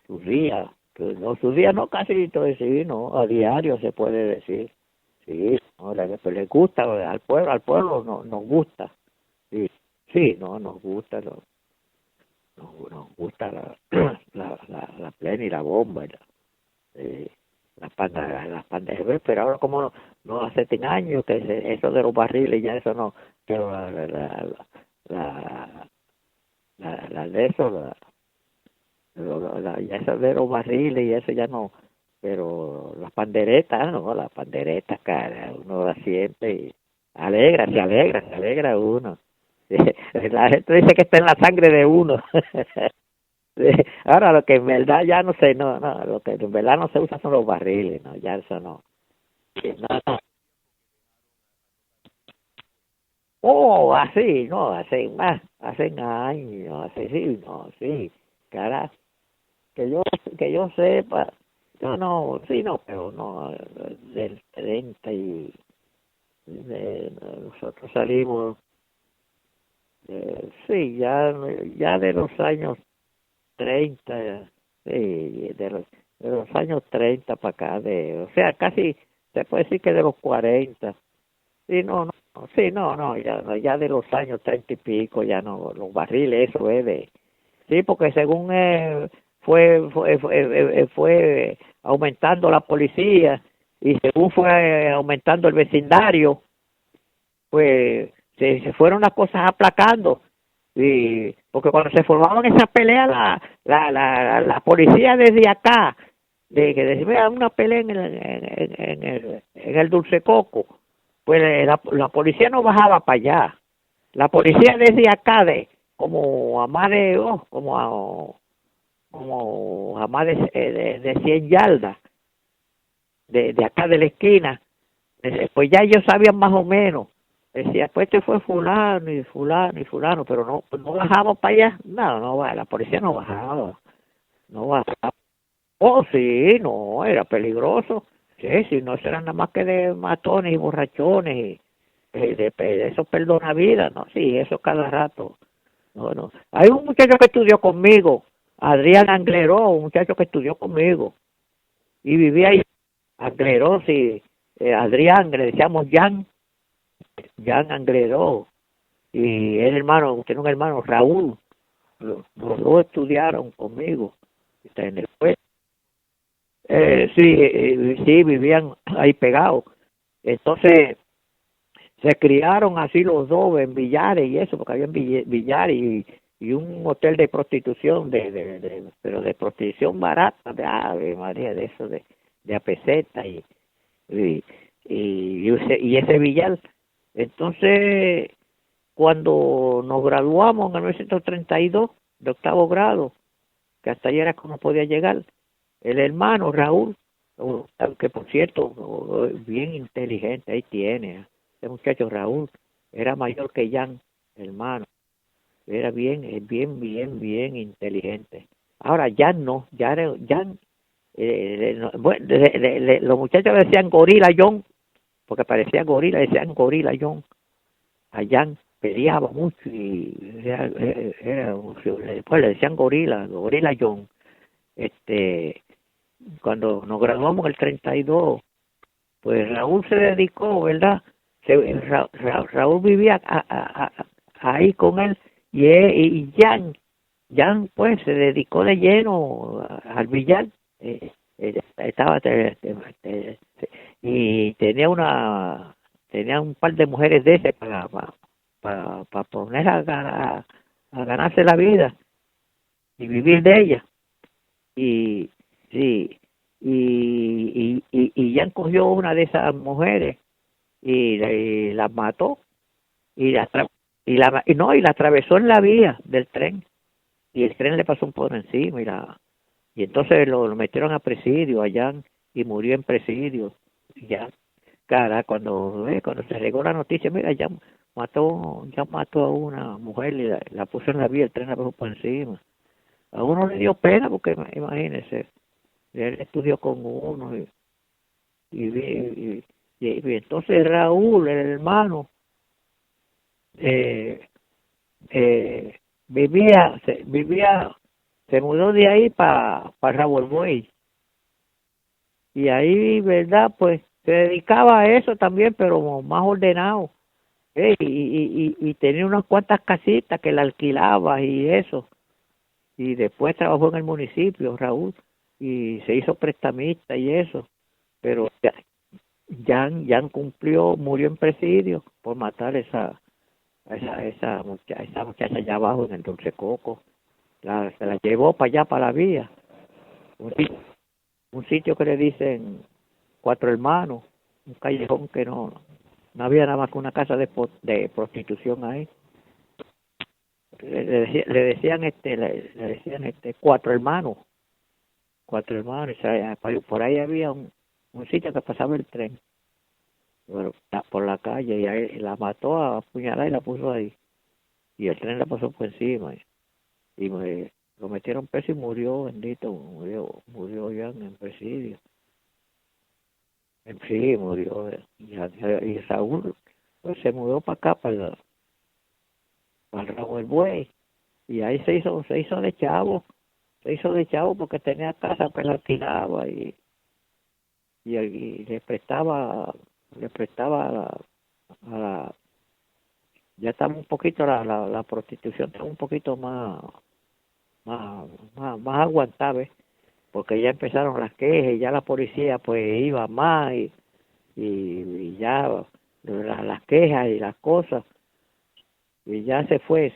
sus días, que no, sus días no casi, entonces sí, no, a diario se puede decir, Sí, no, pues les gusta, al pueblo no, nos gusta. Sí, sí, no, nos gusta, nos gusta la plena y la bomba, eh, las panderas, pero ahora como no hace 10 años que eso de los barriles ya eso no, pero la de eso, ya eso de los barriles y eso ya no, pero las panderetas, no, las panderetas, cara, uno las siente y se alegra uno. La gente dice que está en la sangre de uno. Sí, ahora lo que en verdad ya no sé, no, lo que en verdad no se usa son los barriles, no, ya eso no. Sí, no. Oh, así, no, hace años, así, sí, no, sí, cara, que yo sepa, no, sí, no, pero no, del 30 y nosotros salimos, sí, ya de los años 30 sí, de los años 30 para acá, o sea, casi se puede decir que de los 40 sí, sí, no, ya de los años 30 y pico, ya no, los barriles, eso es sí, porque según fue aumentando la policía y según fue aumentando el vecindario, pues se fueron las cosas aplacando y porque cuando se formaban esas peleas la policía desde acá de que decía una pelea en el Dulce Coco, pues la policía no bajaba para allá, la policía desde acá como a más de como a más de 100 yardas de acá de la esquina. Pues ya ellos sabían más o menos. Decía, pues este fue fulano y fulano y fulano, pero no bajamos para allá. No va, la policía no bajaba. No bajaba. Oh, sí, no, era peligroso. Sí, sí, no eran nada más que de matones y borrachones y de esos perdonavidas, ¿no? Sí, eso cada rato. No. Hay un muchacho que estudió conmigo, Adrián Angleró, un muchacho que estudió conmigo y vivía ahí. Angleró, sí, Adrián, le decíamos Jan Angleró, y el hermano, tiene un hermano, Raúl, los dos estudiaron conmigo, en el pueblo. Sí, vivían ahí pegados. Entonces, se criaron así los dos en billares y eso, porque había billares y un hotel de prostitución, pero de prostitución barata, de Ave María, de eso, de a peseta y, y ese billar. Entonces, cuando nos graduamos en 1932 de octavo grado, que hasta allá era como podía llegar, el hermano Raúl, que por cierto, bien inteligente, ahí tiene, ese muchacho Raúl, era mayor que Jan, hermano, era bien inteligente. Ahora Jan no, Jan, bueno, los muchachos le decían Gorila John, porque parecía gorila, decían Gorila John. A Jan peleaba mucho y después le decían Gorila John. Cuando nos graduamos en el 32, pues Raúl se dedicó, ¿verdad? Raúl vivía ahí con él y Jan pues se dedicó de lleno al billar. Estaba y tenía un par de mujeres de ese para poner a ganarse la vida y vivir de ella. Y sí, y Jan cogió una de esas mujeres y la mató y la atravesó en la vía del tren y el tren le pasó por encima y entonces lo metieron a presidio allá y murió en presidio. Y ya, cara, cuando se regó la noticia, mira, ya mató a una mujer y la puso en la vía, el tren la pasó por encima. A uno le dio pena porque imagínese, él estudió con uno y entonces Raúl, el hermano, eh, se mudó de ahí para Raúl Buey y ahí, verdad, pues se dedicaba a eso también, pero más ordenado. Y tenía unas cuantas casitas que la alquilaba y eso. Y después trabajó en el municipio, Raúl, y se hizo prestamista y eso. Pero Jan cumplió, murió en presidio por matar esa muchacha allá abajo en el Dulce Coco. Se la llevó para allá, para la vía. Un sitio que le dicen Cuatro Hermanos, un callejón que no había nada más que una casa de prostitución ahí. Le decían Cuatro Hermanos, o sea, por ahí había un sitio que pasaba el tren, bueno, por la calle, y ahí la mató a puñalada y la puso ahí, y el tren la pasó por encima, lo metieron preso y murió, bendito, murió ya en presidio. Sí, murió, y Saúl pues se mudó para acá, para el Rabo del Buey, y ahí se hizo de chavo, porque tenía casa que la alquilaba y le prestaba ya estaba un poquito la prostitución, estaba un poquito más aguantada, ¿ves? Porque ya empezaron las quejas y ya la policía pues iba más y ya las quejas y las cosas, y ya se fue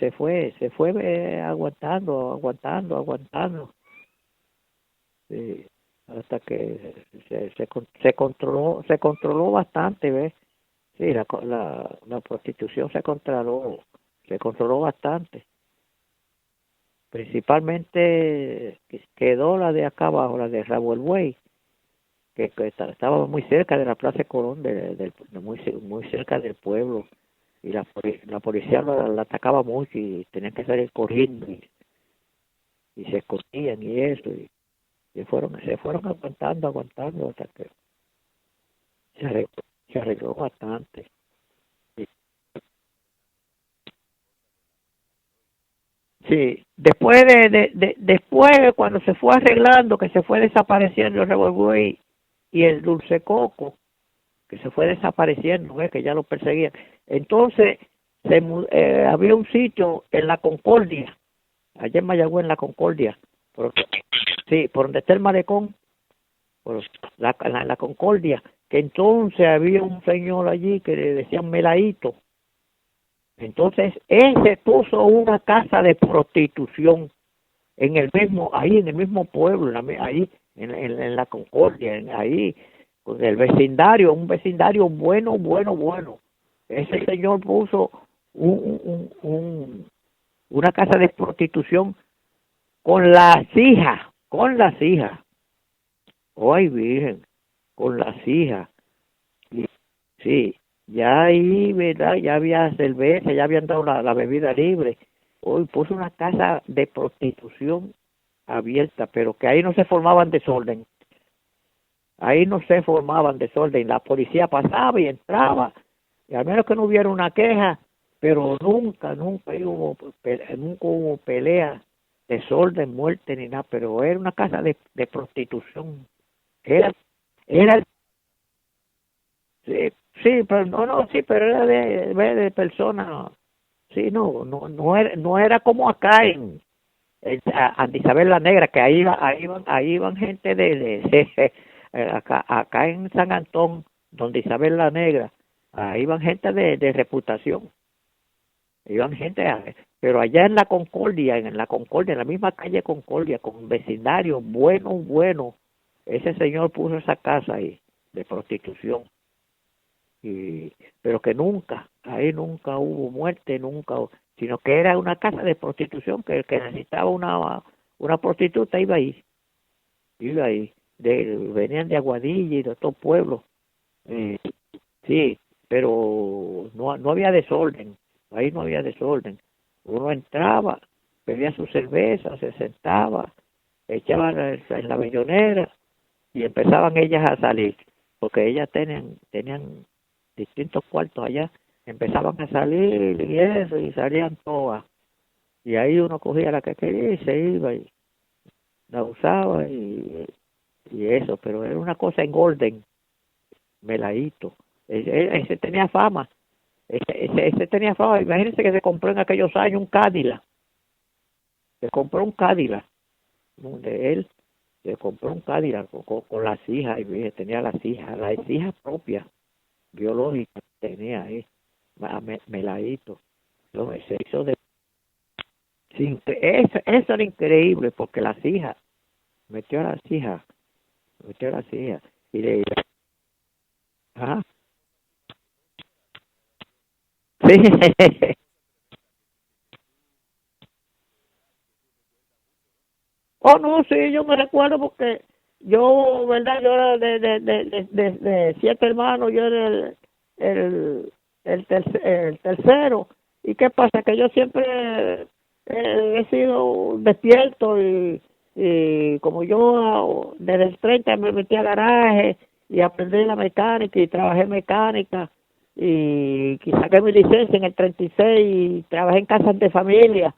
aguantando, sí, hasta que se controló bastante, ¿ves? Sí, la prostitución se controló bastante. Principalmente quedó la de acá abajo, la de Rabo el Buey, que estaba muy cerca de la Plaza Colón, muy cerca del pueblo, y la policía la atacaba mucho y tenían que salir corriendo y se escondían y eso, y se fueron aguantando hasta que se arregló bastante. Sí, después cuando se fue arreglando, que se fue desapareciendo el Revolver y el Dulce Coco, que se fue desapareciendo, que ya lo perseguían. Entonces había un sitio en la Concordia, allá en Mayagüez, en la Concordia, sí, por donde está el malecón, por la Concordia, que entonces había un señor allí que le decían Melaíto. Entonces, ese puso una casa de prostitución ahí en el mismo pueblo, ahí en la Concordia, ahí, con el vecindario, un vecindario bueno. Ese señor puso una casa de prostitución con las hijas. ¡Ay, virgen! Con las hijas. Sí, ya ahí, ¿verdad? Ya había cerveza, ya habían dado la bebida libre. Hoy puso una casa de prostitución abierta, pero que ahí no se formaban desorden. Ahí no se formaban desorden. La policía pasaba y entraba, y al menos que no hubiera una queja, pero nunca hubo pelea, desorden, muerte ni nada, pero era una casa de prostitución. Era, era Sí, sí, pero sí, pero era de personas, sí, no era como acá en Santa Isabel la Negra, que ahí iban gente acá en San Antón, donde Isabel la Negra, ahí iban gente de reputación, iban gente, pero allá en la misma calle Concordia, con vecindarios bueno, ese señor puso esa casa ahí de prostitución. Pero que ahí nunca hubo muerte, sino que era una casa de prostitución, que el que necesitaba una prostituta iba ahí, venían de Aguadilla y de otros pueblos, sí, pero no había desorden, ahí no había desorden, uno entraba, pedía su cerveza, se sentaba, echaba en la bellonera y empezaban ellas a salir, porque ellas tenían distintos cuartos allá, empezaban a salir y eso, y salían todas, y ahí uno cogía la que quería y se iba y la usaba y eso, pero era una cosa en orden, Meladito. Ese tenía fama. Ese tenía fama. Imagínense que se compró en aquellos años un Cadillac. Se compró un Cadillac. De él se compró un Cadillac con las hijas. Y tenía las hijas propias, biológicas, tenía ahí. Meladito. Se hizo de... Eso era increíble porque las hijas, metió a las hijas. Y le... Ajá. Sí. Oh, no, sí, yo me recuerdo porque yo, ¿verdad? Yo era de 7 hermanos, yo era el tercero. ¿Y qué pasa? Que yo siempre he sido despierto y como yo desde el 30 me metí a garaje y aprendí la mecánica y trabajé mecánica y saqué mi licencia en el 36 y trabajé en casas de familia,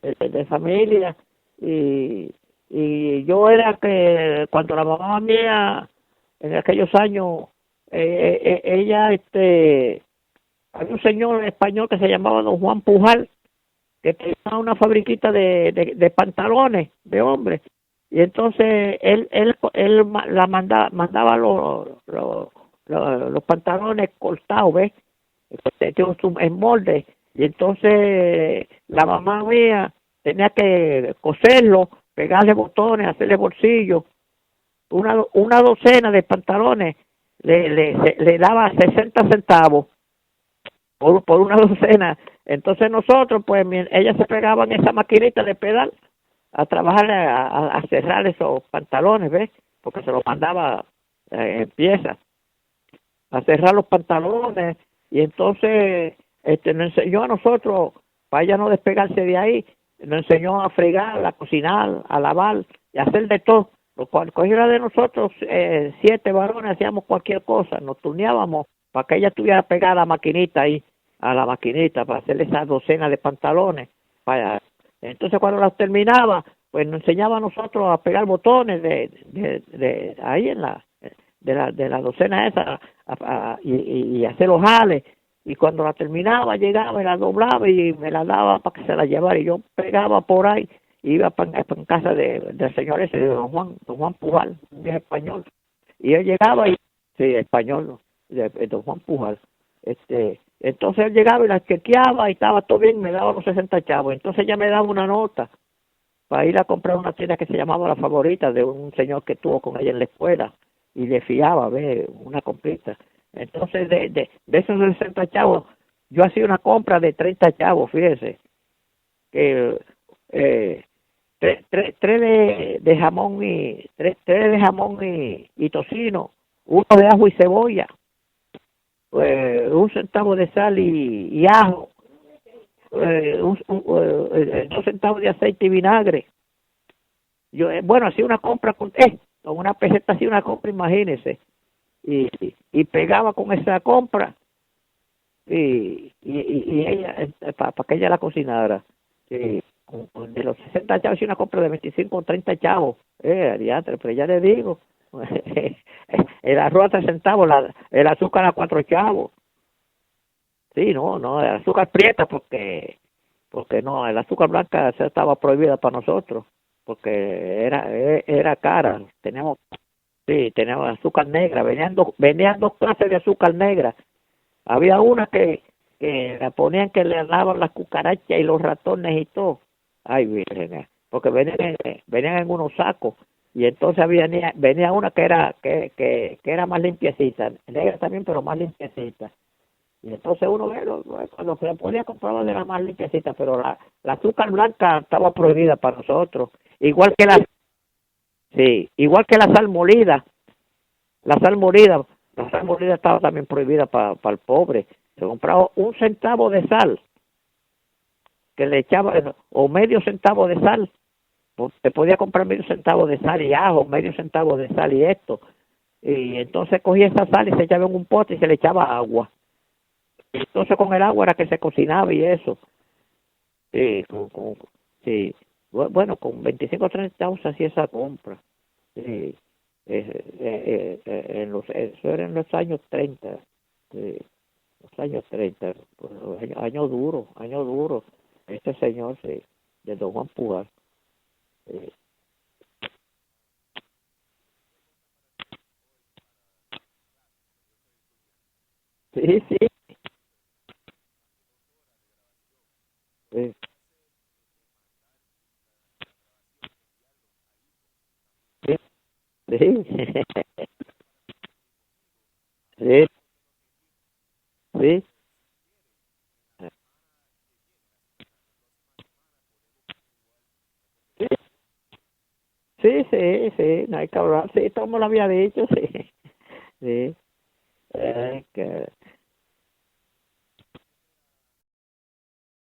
de familia y yo era que cuando la mamá mía en aquellos años ella había un señor español que se llamaba don Juan Pujal que tenía una fabriquita de pantalones de hombres y entonces él mandaba los pantalones cortados, ¿ves? En molde y entonces la mamá mía tenía que coserlo, pegarle botones, hacerle bolsillos, una docena de pantalones le daba 60 centavos por una docena. Entonces nosotros, pues, ella se pegaba en esa maquinita de pedal a trabajar, a cerrar esos pantalones, ¿ves? Porque se los mandaba en piezas, a cerrar los pantalones. Y entonces nos enseñó a nosotros, para ella no despegarse de ahí, nos enseñó a fregar, a cocinar, a lavar y a hacer de todo. Cualquiera de nosotros, 7 varones, hacíamos cualquier cosa, nos turneábamos para que ella tuviera pegada la maquinita ahí, a la maquinita, para hacer esa docena de pantalones. Entonces cuando las terminaba, pues nos enseñaba a nosotros a pegar botones de ahí en de la docena esa y hacer los jales. Y cuando la terminaba, llegaba y la doblaba y me la daba para que se la llevara. Y yo pegaba por ahí, iba para casa del señor ese, de don Juan Pujal, un viejo español. Y él llegaba y, sí, español, de don Juan Pujal. Entonces él llegaba y la chequeaba y estaba todo bien, me daba los 60 chavos. Entonces ella me daba una nota para ir a comprar una tienda que se llamaba La Favorita, de un señor que estuvo con ella en la escuela y le fiaba, una comprita. Entonces de esos 60 chavos yo hacía una compra de 30 chavos, fíjese, que tres de jamón y tres de jamón y tocino, uno de ajo y cebolla, 1 centavo de sal y ajo, 2 centavos de aceite y vinagre. Yo, hacía una compra con una peseta, hacía una compra, imagínese, y pegaba con esa compra y ella, para que ella la cocinara. De los 60 chavos, hacía una compra de 25 o 30 chavos. Adiante, pero ya le digo, el arroz a 3 centavos, el azúcar a 4 chavos. Sí, no, el azúcar prieta porque no, el azúcar blanca se estaba prohibida para nosotros porque era cara. Teníamos azúcar negra, venían dos clases de azúcar negra. Había una que la ponían que le daban las cucarachas y los ratones y todo. Ay, virgen, porque venían en unos sacos y entonces venía una que era más limpiecita, negra también, pero más limpiecita. Y entonces uno cuando se la podía comprar de la más limpiecita, pero la azúcar blanca estaba prohibida para nosotros. Igual que la sal molida. La sal molida estaba también prohibida para el pobre. Se compraba 1 centavo de sal, que le echaba, o medio centavo de sal. Se podía comprar medio centavo de sal y ajo, medio centavo de sal y esto. Y entonces cogía esa sal y se echaba en un pote y se le echaba agua. Entonces con el agua era que se cocinaba y eso. Sí, sí. Bueno, con 25 o 30 centavos hacía esa compra. Sí. Eso era en los años 30, sí, los años 30, pues, años duros. Este señor, sí, de Don Juan Pujar. Sí, sí, sí, sí, sí, sí, sí, sí, sí, sí, sí, no hay que hablar, sí, todo me lo había dicho, sí, sí, que